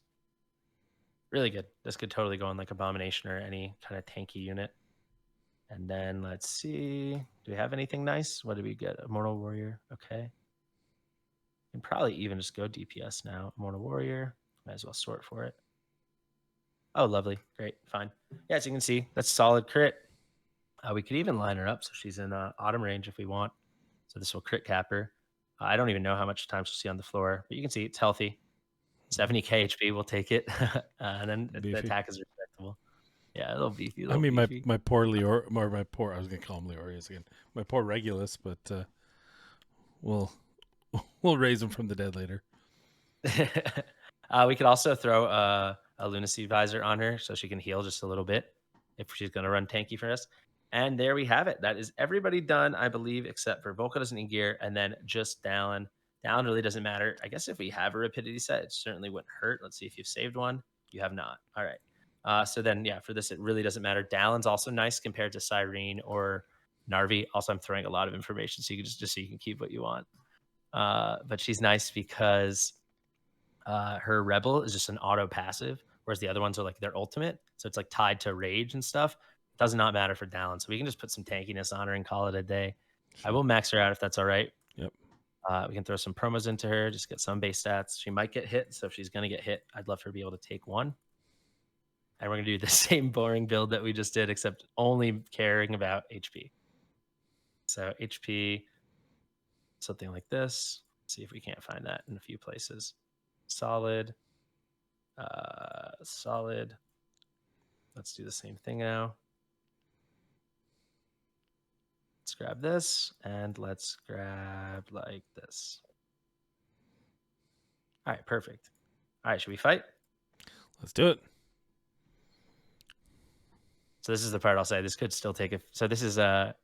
Really good. This could totally go on like Abomination or any kind of tanky unit. And then let's see. Do we have anything nice? What did we get? Immortal Warrior. Okay. And probably even just go DPS now. Immortal Warrior. Might as well sort for it. Oh, lovely. Great. Fine. Yeah, as you can see, that's solid crit. We could even line her up so she's in autumn range if we want. So this will crit cap her. I don't even know how much time she'll see on the floor, but you can see it's healthy. 70k HP, we'll take it. And then the attack is respectable. Yeah, a little beefy. I mean, my poor Leor, or my poor, I was going to call him Leorius again. My poor Regulus, but we'll raise him from the dead later. We could also throw a Lunacy Visor on her so she can heal just a little bit if she's going to run tanky for us. And there we have it. That is everybody done, I believe, except for Volca doesn't need gear, and then just Dallin. Dallin really doesn't matter. I guess if we have a Rapidity set, it certainly wouldn't hurt. Let's see if you've saved one. You have not. All right. So then, yeah, for this, it really doesn't matter. Dallin's also nice compared to Cyrene or Narvi. Also, I'm throwing a lot of information so you can just so you can keep what you want. But she's nice because her Rebel is just an auto passive, whereas the other ones are like their ultimate. So it's like tied to rage and stuff. It does not matter for Dallin. So we can just put some tankiness on her and call it a day. Sure. I will max her out if that's all right. Yep. We can throw some promos into her, just get some base stats. She might get hit. So if she's going to get hit, I'd love for her to be able to take one. And we're going to do the same boring build that we just did, except only caring about HP. So HP, something like this. Let's see if we can't find that in a few places. Solid. Solid. Let's do the same thing now. Let's grab this and let's grab like this. All right, perfect. All right, should we fight? Let's do it. So this is the part I'll say. This could still take it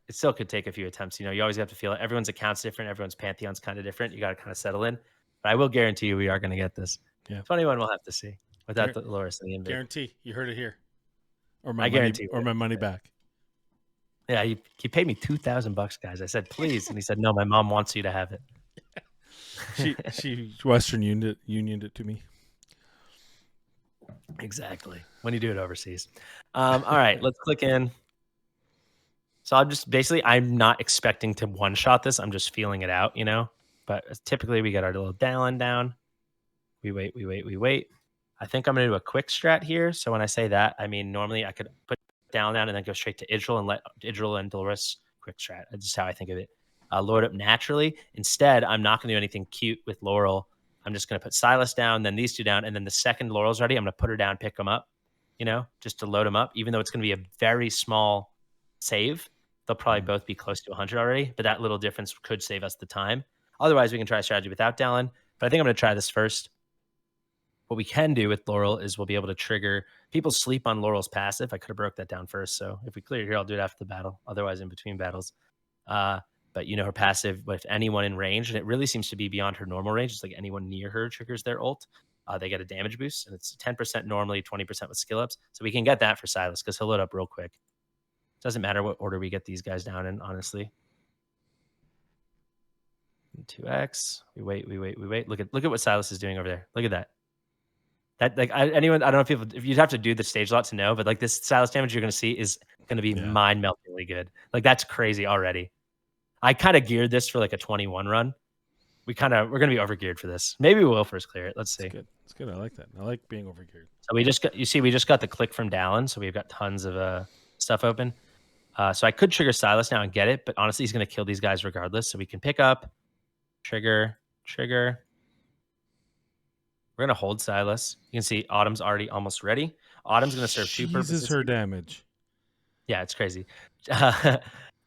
still could take a few attempts. You know, you always have to feel it. Everyone's account's different. Everyone's pantheon's kind of different. You got to kind of settle in. But I will guarantee you we are going to get this. Yeah. 21 we'll have to see without the Loris and the invade. Guarantee. You heard it here. Or my guarantee. Or my money back. Yeah, he paid me $2,000, guys. I said, please. And he said, no, my mom wants you to have it. she Western Unioned it to me. Exactly. When you do it overseas. All right, let's click in. So I'm just basically I'm not expecting to one shot this. I'm just feeling it out, you know. But typically we get our little Dallin down. We wait, we wait, we wait. I think I'm gonna do a quick strat here. So when I say that, I mean normally I could put down and then go straight to Idril and let Idril and Dolores quick strat. That's just how I think of it. Load up naturally. Instead, I'm not gonna do anything cute with Laurel. I'm just gonna put Silas down, then these two down, and then the second Laurel's ready, I'm gonna put her down, pick them up, you know, just to load them up. Even though it's gonna be a very small save, they'll probably both be close to 100 already. But that little difference could save us the time. Otherwise, we can try a strategy without Dallin. But I think I'm gonna try this first. What we can do with Laurel is we'll be able to trigger people sleep on Laurel's passive. I could have broke that down first. So if we clear it here, I'll do it after the battle. Otherwise, in between battles. But you know, her passive with anyone in range, and it really seems to be beyond her normal range. It's like anyone near her triggers their ult. They get a damage boost, and it's 10% normally, 20% with skill ups. So we can get that for Silas because he'll load up real quick. Doesn't matter what order we get these guys down in, honestly. 2x. We wait, we wait, we wait. Look at what Silas is doing over there. Look at that. That like anyone, I don't know if you'd have to do the stage lot to know, but like this Silas damage you're going to see is going to be mind meltingly good. Like that's crazy already. I kind of geared this for like a 21 run. We're going to be over geared for this. Maybe we will first clear it. Let's see. It's good. I like that. I like being over geared. So we just got the click from Dallin, so we've got tons of stuff open. So I could trigger Silas now and get it, but honestly, he's going to kill these guys regardless. So we can pick up, trigger. We're going to hold Silas. You can see Autumn's already almost ready. Autumn's going to serve two purposes. Her damage. Yeah, it's crazy.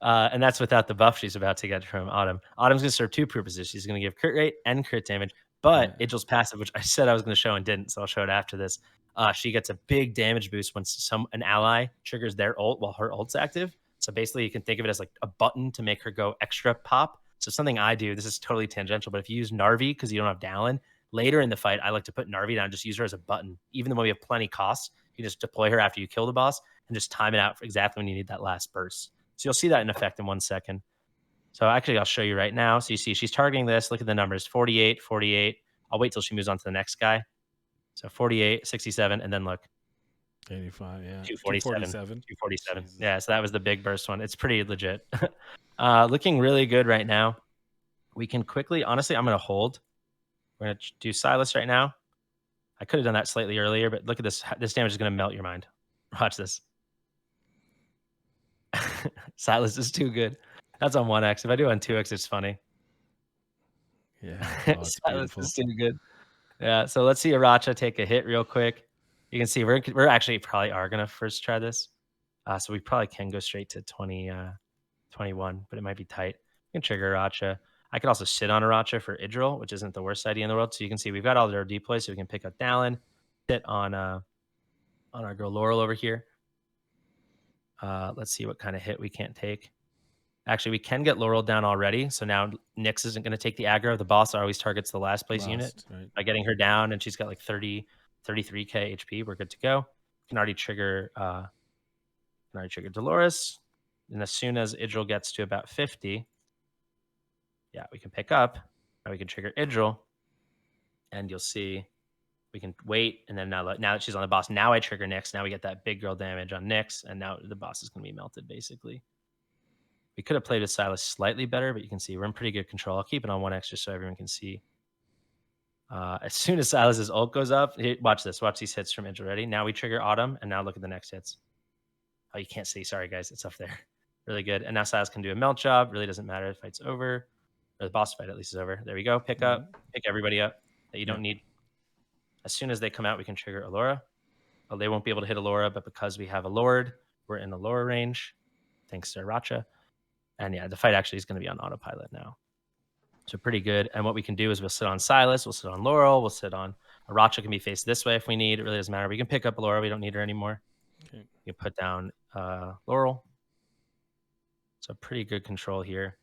And that's without the buff she's about to get from Autumn. Autumn's going to serve two purposes. She's going to give crit rate and crit damage. But Idril's passive, which I said I was going to show and didn't, so I'll show it after this. She gets a big damage boost when an ally triggers their ult while her ult's active. So basically, you can think of it as like a button to make her go extra pop. So something I do, this is totally tangential, but if you use Narvi because you don't have Dallin, later in the fight, I like to put Narvi down and just use her as a button. Even though we have plenty costs, you just deploy her after you kill the boss and just time it out for exactly when you need that last burst. So you'll see that in effect in 1 second. So actually, I'll show you right now. So you see she's targeting this. Look at the numbers, 48, 48. I'll wait till she moves on to the next guy. So 48, 67, and then look. 85, yeah. 247. 247. Jesus. Yeah, so that was the big burst one. It's pretty legit. Looking really good right now. We can quickly, honestly, I'm going to hold. We're going to do Silas right now. I could have done that slightly earlier, but look at this. This damage is going to melt your mind. Watch this. Silas is too good. That's on 1x. If I do on 2x, it's funny. Yeah. Silas is too good. Yeah. So let's see Aracha take a hit real quick. You can see we're actually probably are going to first try this. So we probably can go straight to 21, but it might be tight. We can trigger Aracha. I could also sit on Aracha for Idril, which isn't the worst idea in the world. So you can see we've got all their deploys, so we can pick up Dallin, sit on our girl Laurel over here. Let's see what kind of hit we can't take. Actually, we can get Laurel down already. So now Nyx isn't going to take the aggro. The boss always targets the last place unit. Right. By getting her down, and she's got like 33k HP. We're good to go. Can already trigger Dolores. And as soon as Idril gets to about 50, yeah, we can pick up. Now we can trigger Idril. And you'll see we can wait. And then now that she's on the boss, now I trigger Nyx. Now we get that big girl damage on Nyx. And now the boss is going to be melted, basically. We could have played with Silas slightly better, but you can see we're in pretty good control. I'll keep it on 1x just so everyone can see. As soon as Silas's ult goes up, watch this. Watch these hits from Idril. Ready? Now we trigger Autumn, and now look at the next hits. Oh, you can't see. Sorry, guys. It's up there. Really good. And now Silas can do a melt job. Really doesn't matter. The fight's over. Or the boss fight at least is over. There we go. Pick everybody up that you don't need. As soon as they come out, we can trigger Allura. Well, they won't be able to hit Allura, but because we have a Lord, we're in Allura range. Thanks to Aracha. And yeah, the fight actually is going to be on autopilot now. So pretty good. And what we can do is we'll sit on Silas, we'll sit on Laurel, we'll sit on Aracha can be faced this way if we need. It really doesn't matter. We can pick up Laura. We don't need her anymore. Okay. You can put down Laurel. So pretty good control here.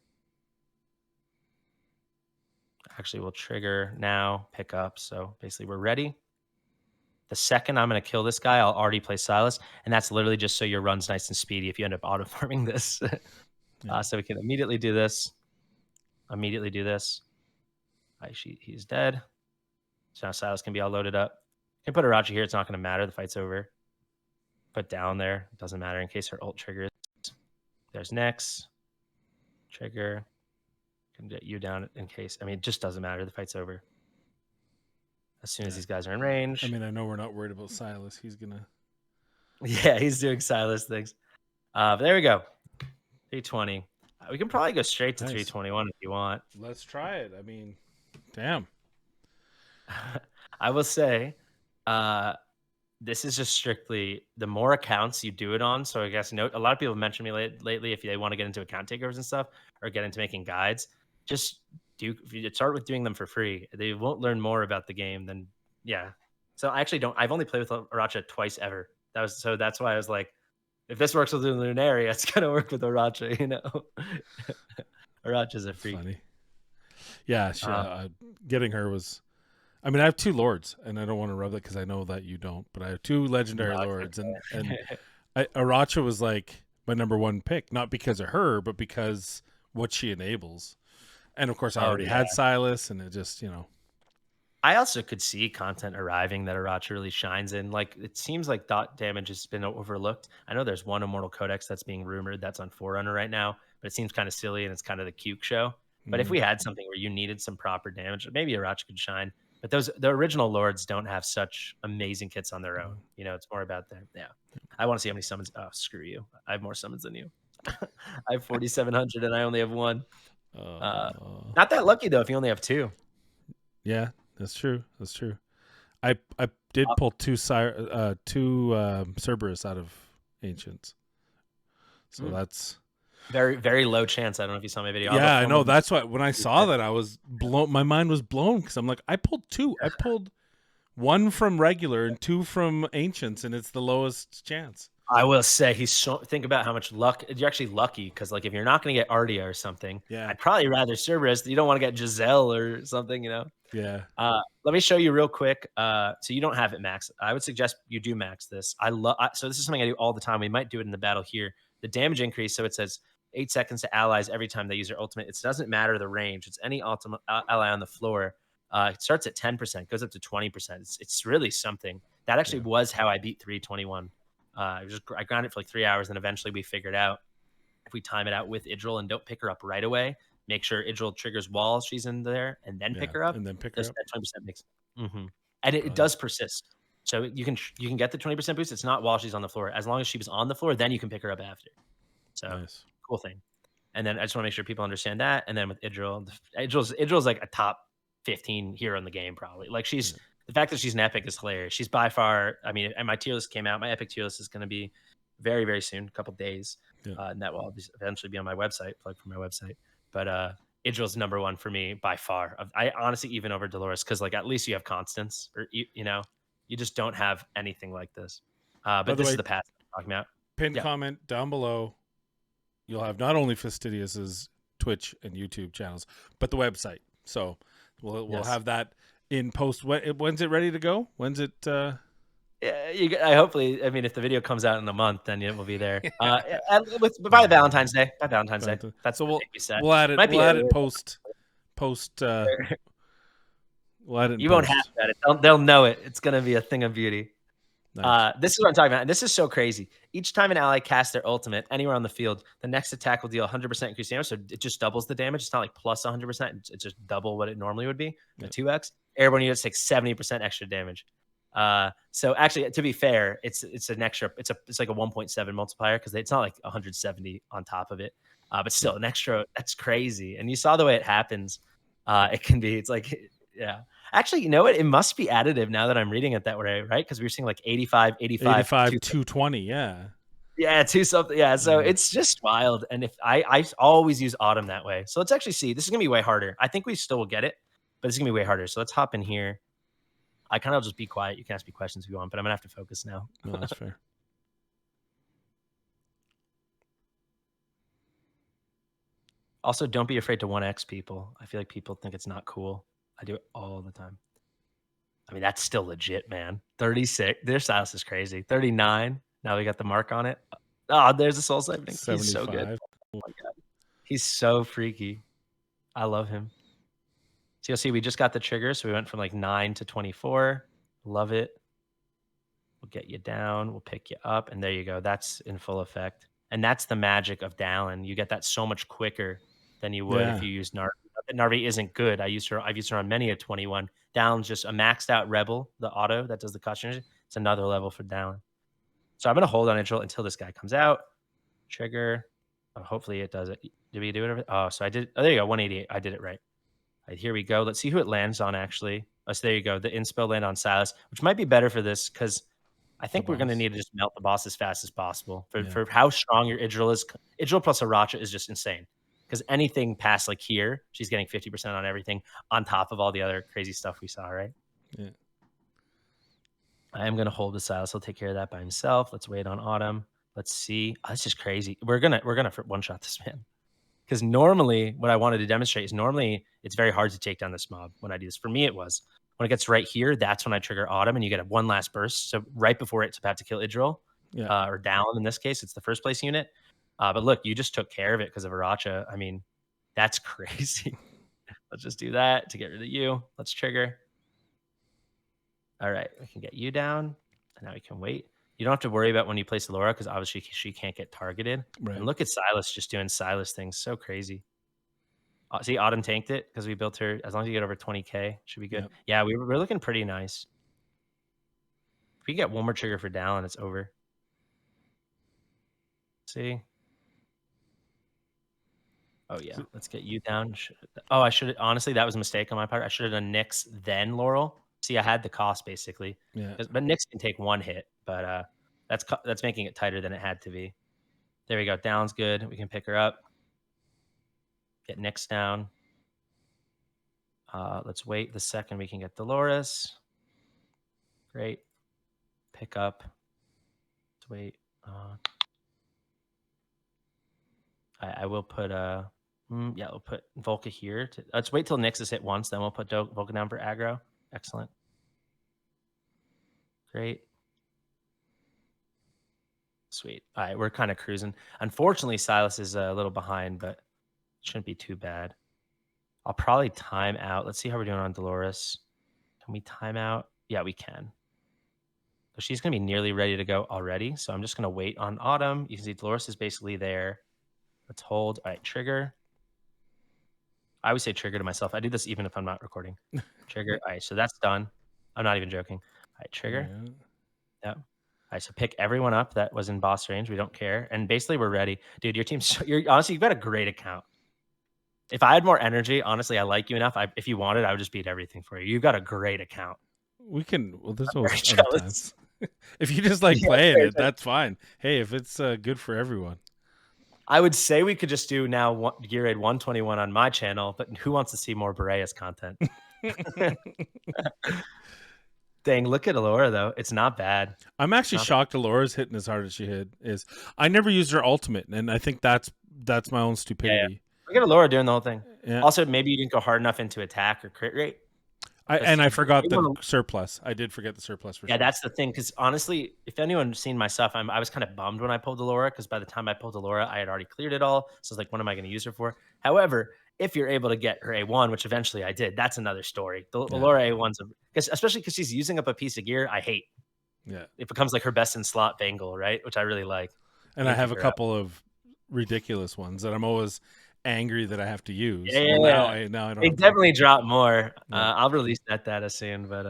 Actually, we'll trigger now, pick up. So basically we're ready. The second I'm going to kill this guy, I'll already play Silas. And that's literally just so your run's nice and speedy if you end up auto-farming this. So we can immediately do this. He's dead. So now Silas can be all loaded up. can put Arachi here. It's not going to matter. The fight's over. Put down there. It doesn't matter in case her ult triggers. There's next. Trigger. Can get you down in case. I mean, it just doesn't matter. The fight's over. As soon as these guys are in range. I mean, I know we're not worried about Silas. He's going to. Yeah, he's doing Silas things. But there we go. 320. We can probably go straight to 321 if you want. Let's try it. I mean, damn. I will say, this is just strictly the more accounts you do it on. So I guess a lot of people mentioned me lately if they want to get into account takeovers and stuff or get into making guides, just start with doing them for free. They won't learn more about the game than So I actually don't. I've only played with Aracha twice ever. That's why I was like, if this works with Lunaria, it's gonna work with Aracha. You know, Aracha's a freak. Funny. Yeah, getting her was. I mean, I have 2 lords, and I don't want to rub that because I know that you don't. But I have 2 legendary lords, and Aracha was like my number 1 pick, not because of her, but because what she enables. And of course, I already had Silas, and it just I also could see content arriving that Aracha really shines in. Like, it seems like dot damage has been overlooked. I know there's one Immortal Codex that's being rumored that's on Forerunner right now, but it seems kind of silly and it's kind of the cute show. But if we had something where you needed some proper damage, maybe Aracha could shine. But the original lords don't have such amazing kits on their own. You know, it's more about them. Yeah. I want to see how many summons. Oh, screw you. I have more summons than you. I have 4,700 and I only have 1. Not that lucky though if you only have 2. Yeah, that's true. That's true. I did pull 2 Cerberus out of Ancients. So that's very, very low chance. I don't know if you saw my video. Yeah, I know. That's why when I saw that, I was blown. My mind was blown because I'm like, I pulled 2. I pulled 1 from regular and 2 from Ancients, and it's the lowest chance. I will say think about how much luck. You're actually lucky because, like, if you're not going to get Ardia or something, I'd probably rather Cerberus. You don't want to get Giselle or something, Yeah. Let me show you real quick. So you don't have it max. I would suggest you do max this. So this is something I do all the time. We might do it in the battle here. The damage increase. So it says 8 seconds to allies every time they use their ultimate. It doesn't matter the range. It's any ultimate ally on the floor. It starts at 10%, goes up to 20%. It's really something. That actually was how I beat 321. I ground it for like 3 hours, and eventually we figured out if we time it out with Idril and don't pick her up right away, make sure Idril triggers while she's in there, and then pick her up. And then pick her up. That 20% makes. And it does persist. So you can get the 20% boost. It's not while she's on the floor. As long as she was on the floor, then you can pick her up after. So nice. Cool thing. And then I just want to make sure people understand that. And then with Idril's like a top 15 hero in the game, probably. Like the fact that she's an epic is hilarious. She's by far, I mean, and my tier list came out. My epic tier list is going to be very, very soon, a couple days. And that will eventually be on my website, plug for my website. But Idril's number 1 for me by far. I honestly, even over Dolores, because like at least you have constants, or you just don't have anything like this. But this is the path I'm talking about. Pin comment down below. You'll have not only Fastidious's Twitch and YouTube channels, but the website. So we'll have that in post. When's it ready to go? When's it? I hopefully. I mean, if the video comes out in a month, then it will be there. By Valentine's Day. By Valentine's Day. That's so we'll add it. We'll add it post. We'll add it. You won't have that. They'll know it. It's gonna be a thing of beauty. Nice. This is what I'm talking about. And this is so crazy. Each time an ally casts their ultimate anywhere on the field, the next attack will deal 100% increased damage. So it just doubles the damage. It's not like plus 100%. It's just double what it normally would be. The 2x. Airborne units take 70% extra damage. So actually, to be fair, it's an extra. It's like a 1.7 multiplier because it's not like 170 on top of it. But still, an extra. That's crazy. And you saw the way it happens. It can be. It's like, yeah. Actually, you know what? It must be additive now that I'm reading it that way, right? Because we were seeing like 85, 220, yeah. Yeah, 2 something. Yeah, so it's just wild. And if I always use Autumn that way. So let's actually see. This is going to be way harder. I think we still will get it, but it's going to be way harder. So let's hop in here. I kind of just be quiet. You can ask me questions if you want, but I'm going to have to focus now. No, that's fair. Also, don't be afraid to 1x people. I feel like people think it's not cool. I do it all the time. I mean, that's still legit, man. 36. Their Silas is crazy. 39. Now we got the mark on it. Oh, there's a soul siphoning. He's so good. Oh my God. He's so freaky. I love him. So you'll see we just got the trigger. So we went from like 9 to 24. Love it. get you down. We'll pick you up. And there you go. That's in full effect. And that's the magic of Dallin. You get that so much quicker than you would if Yeah. you use Narvi. Not that Narvi isn't good. I've used her on many a 21. Dallin's just a maxed out rebel, the auto that does the custom. It's another level for Dallin. So I'm gonna hold on Intro until this guy comes out. Trigger. Oh, hopefully it does it. Did we do it? Oh, so I did. Oh, there you go. 188. I did it right. All right, here we go. Let's see who it lands on, actually. Oh, so there you go. The inspo land on Silas, which might be better for this because I The think we're going to boss. need to just melt the boss as fast as possible Yeah. for how strong your Idril is. Idril plus Aracha is just insane because anything past like here, she's getting 50% on everything on top of all the other crazy stuff we saw, right? Yeah. I am going to hold the Silas. He'll take care of that by himself. Let's wait on Autumn. Let's see. Oh, this is crazy. We're gonna one shot this man. Because normally, what I wanted to demonstrate is normally it's very hard to take down this mob when I do this. For me, it was. When it gets right here, that's when I trigger Autumn and you get a one last burst. So right before it's about to kill Idril, Yeah. or down in this case, it's the first place unit. But look, you just took care of it because of Aracha. I mean, that's crazy. Let's just do that to get rid of you. Let's trigger. All right, we can get you down. And now we can wait. You don't have to worry about when you place Laura because obviously she can't get targeted. Right. And look at Silas just doing Silas things. So crazy. See, Autumn tanked it because we built her. As long as you get over 20K, should be good. Yep. Yeah, we're looking pretty nice. If we get one more trigger for Dallin, it's over. See? Oh, yeah. Let's get you down. Oh, I should honestly, that was a mistake on my part. I should have done Nyx, then Laurel. See, I had the cost basically. Yeah. But Nyx can take one hit, but that's making it tighter than it had to be. There we go. Down's good. We can pick her up. Get Nyx down. Let's wait the second we can get Dolores. Great. Pick up. Let's wait. I will put yeah, we'll put Volca here. Let's wait till Nyx is hit once, then we'll put Volca down for aggro. Excellent. Great. Sweet. All right, we're kind of cruising. Unfortunately, Silas is a little behind, but it shouldn't be too bad. I'll probably time out. Let's see how we're doing on Dolores. Can we time out? Yeah, we can. So she's going to be nearly ready to go already. So I'm just going to wait on Autumn. You can see Dolores is basically there. Let's hold. All right, trigger. I always say trigger to myself. I do this even if I'm not recording. Trigger. All right, so that's done. I'm not even joking. All right, trigger. Yeah. Yep. All right, so pick everyone up that was in boss range. We don't care. And basically, we're ready. Dude, your team's, honestly, you've got a great account. If I had more energy, honestly, I like you enough. If you wanted, I would just beat everything for you. You've got a great account. We can, well, there's always other times. If you just like playing it, that's fine. Hey, if it's good for everyone. I would say we could just do now Gear Raid 121 on my channel, but who wants to see more Boreas content? Dang, look at Alora, though. It's not bad. I'm actually shocked Alora's hitting as hard as she hit. I never used her ultimate, and I think that's my own stupidity. Yeah. Look at Alora doing the whole thing. Yeah. Also, maybe you didn't go hard enough into attack or crit rate. I forgot the surplus. I did forget the surplus for sure. Yeah, that's the thing. Because honestly, if anyone's seen my stuff, I was kind of bummed when I pulled Alora because by the time I pulled Alora, I had already cleared it all. So I was like, what am I going to use her for? However, if you're able to get her A1, which eventually I did, that's another story. The Alora A1's, especially because she's using up a piece of gear I hate. Yeah. It becomes like her best in slot Bengal, right? Which I really like. And I have a couple of ridiculous ones that I'm always angry that I have to use. Yeah. Now I don't. They definitely drop more. Yeah. I'll release that data soon, but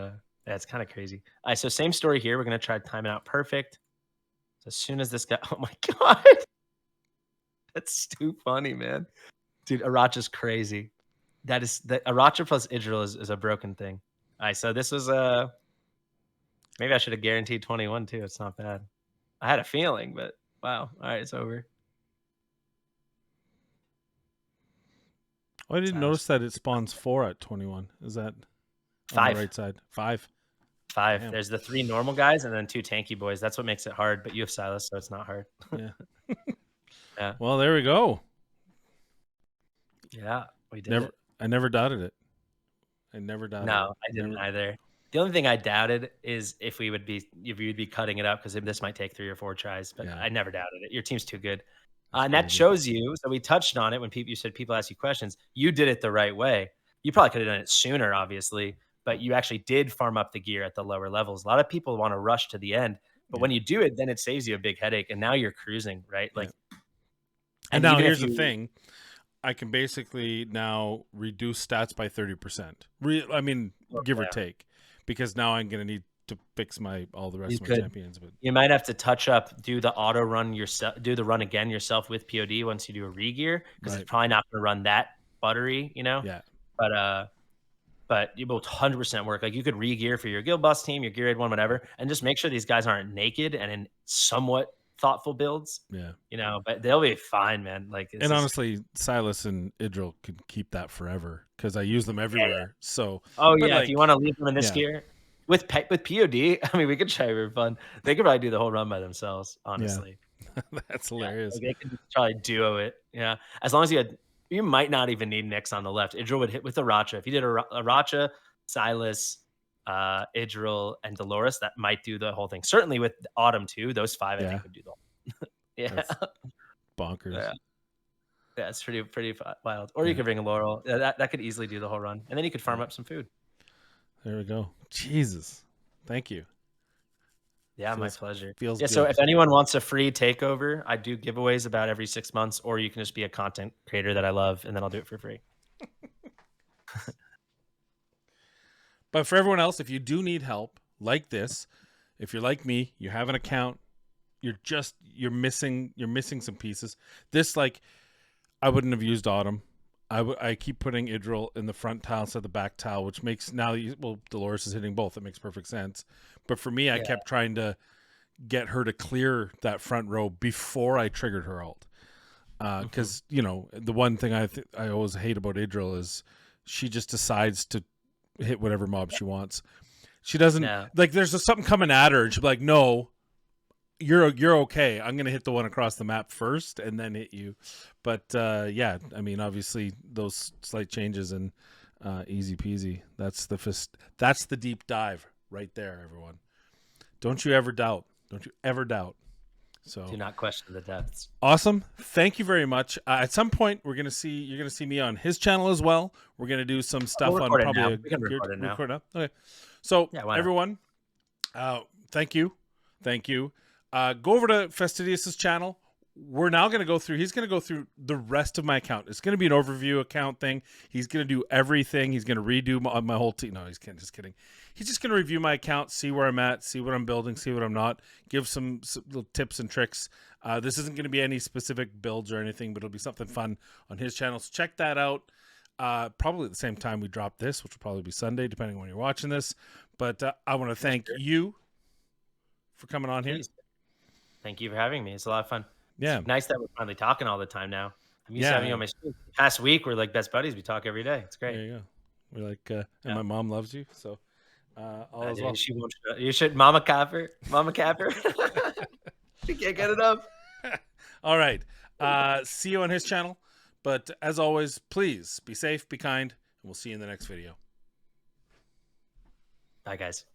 yeah, it's kind of crazy. All right, so same story here. We're gonna try to time it out perfect. So as soon as this guy, oh my god, that's too funny, man. Dude, Aracha's crazy. That is the Aracha plus Idril is a broken thing. All right, so this was maybe I should have guaranteed 21 too. It's not bad. I had a feeling, but wow. All right, it's over. Oh, I didn't notice that it spawns 4 at 21. Is that 5 on the right side? 5. Damn. There's the 3 normal guys and then 2 tanky boys. That's what makes it hard. But you have Silas, so it's not hard. Yeah. Yeah. Well, there we go. Yeah, we did. I never doubted it. I never doubted. No, I didn't either. The only thing I doubted is if we would be cutting it up because this might take 3 or 4 tries. But I never doubted it. Your team's too good. And that shows you, so we touched on it when you said people ask you questions. You did it the right way. You probably could have done it sooner, obviously, but you actually did farm up the gear at the lower levels. A lot of people want to rush to the end. But Yeah. when you do it, then it saves you a big headache, and now you're cruising, right? Yeah. Like, And and now even if here's the you thing. I can basically now reduce stats by 30%. I mean, give or yeah, take, because now I'm going to need to fix all the rest you of my could champions. But you might have to touch up, do the auto run yourself, do the run again yourself with POD once you do a re-gear, because it's right, probably not gonna run that buttery, yeah, But you both 100% work. Like, you could re-gear for your guild boss team, your gear raid one, whatever, and just make sure these guys aren't naked and in somewhat thoughtful builds, yeah. but they'll be fine, man. Like, it's And just honestly, Silas and Idril could keep that forever because I use them everywhere. So, oh, but yeah, if you like, wanna leave them in this yeah, gear with POD, I mean, we could try for fun. They could probably do the whole run by themselves, yeah, honestly. that's Yeah, hilarious. like, they could just probably duo it, yeah. As long as you might not even need Nyx on the left. Idril would hit with the Racha. If you did a Racha, Silas, Idril, and Dolores, that might do the whole thing. Certainly with Autumn too, those 5 I Yeah, think would do the whole yeah. that's bonkers. Yeah. Yeah, it's pretty wild. Or you Yeah, could bring a Laurel. Yeah, that could easily do the whole run, and then you could farm yeah. up some food. There we go. Jesus, thank you. Yeah, my Feels pleasure. feels Yeah, so good. if anyone wants a free takeover, I do giveaways about every 6 months, or you can just be a content creator that I love, and then I'll do it for free. But for everyone else, if you do need help like this, if you're like me, you have an account, you're missing some pieces. This, like, I wouldn't have used Autumn. I keep putting Idril in the front tile instead of the back tile, which makes Dolores is hitting both. It makes perfect sense. But for me, I Yeah. kept trying to get her to clear that front row before I triggered her ult. Mhm. Because the one thing I always hate about Idril is she just decides to hit whatever mob she wants. She doesn't, Yeah. like, there's something coming at her and she'll be like, no, you're okay. I'm gonna hit the one across the map first and then hit you. But yeah, I mean, obviously those slight changes and easy peasy. That's the deep dive right there, everyone. Don't you ever doubt. Don't you ever doubt. Do So not question the depths. awesome. Thank you very much. At some point you're gonna see me on his channel as well. We're gonna do some We'll stuff on record it probably now. a We can geared record it now. record up. Okay. So Yeah, why not? everyone, thank you. Thank you. Go over to Fastidious' channel. We're now going to go through, he's going to go through the rest of my account. It's going to be an overview account thing. He's going to do everything. He's going to redo my whole team. No, he's kidding, just kidding. He's just going to review my account, see where I'm at, see what I'm building, see what I'm not, give some little tips and tricks. This isn't going to be any specific builds or anything, but it'll be something fun on his channel. So check that out. Probably at the same time we drop this, which will probably be Sunday, depending on when you're watching this. But I want to thank you for coming on here. Please. Thank you for having me. It's a lot of fun. Yeah. It's nice that we're finally talking all the time now. I'm used to having you Yeah. on my stream. Past week, we're like best buddies. We talk every day. It's great. There you go. We're like, and Yeah. my mom loves you. So all as well. She won't. You should, Mama Capper. Mama Capper. She can't get enough. All right. See you on his channel. But as always, please be safe, be kind, and we'll see you in the next video. Bye, guys.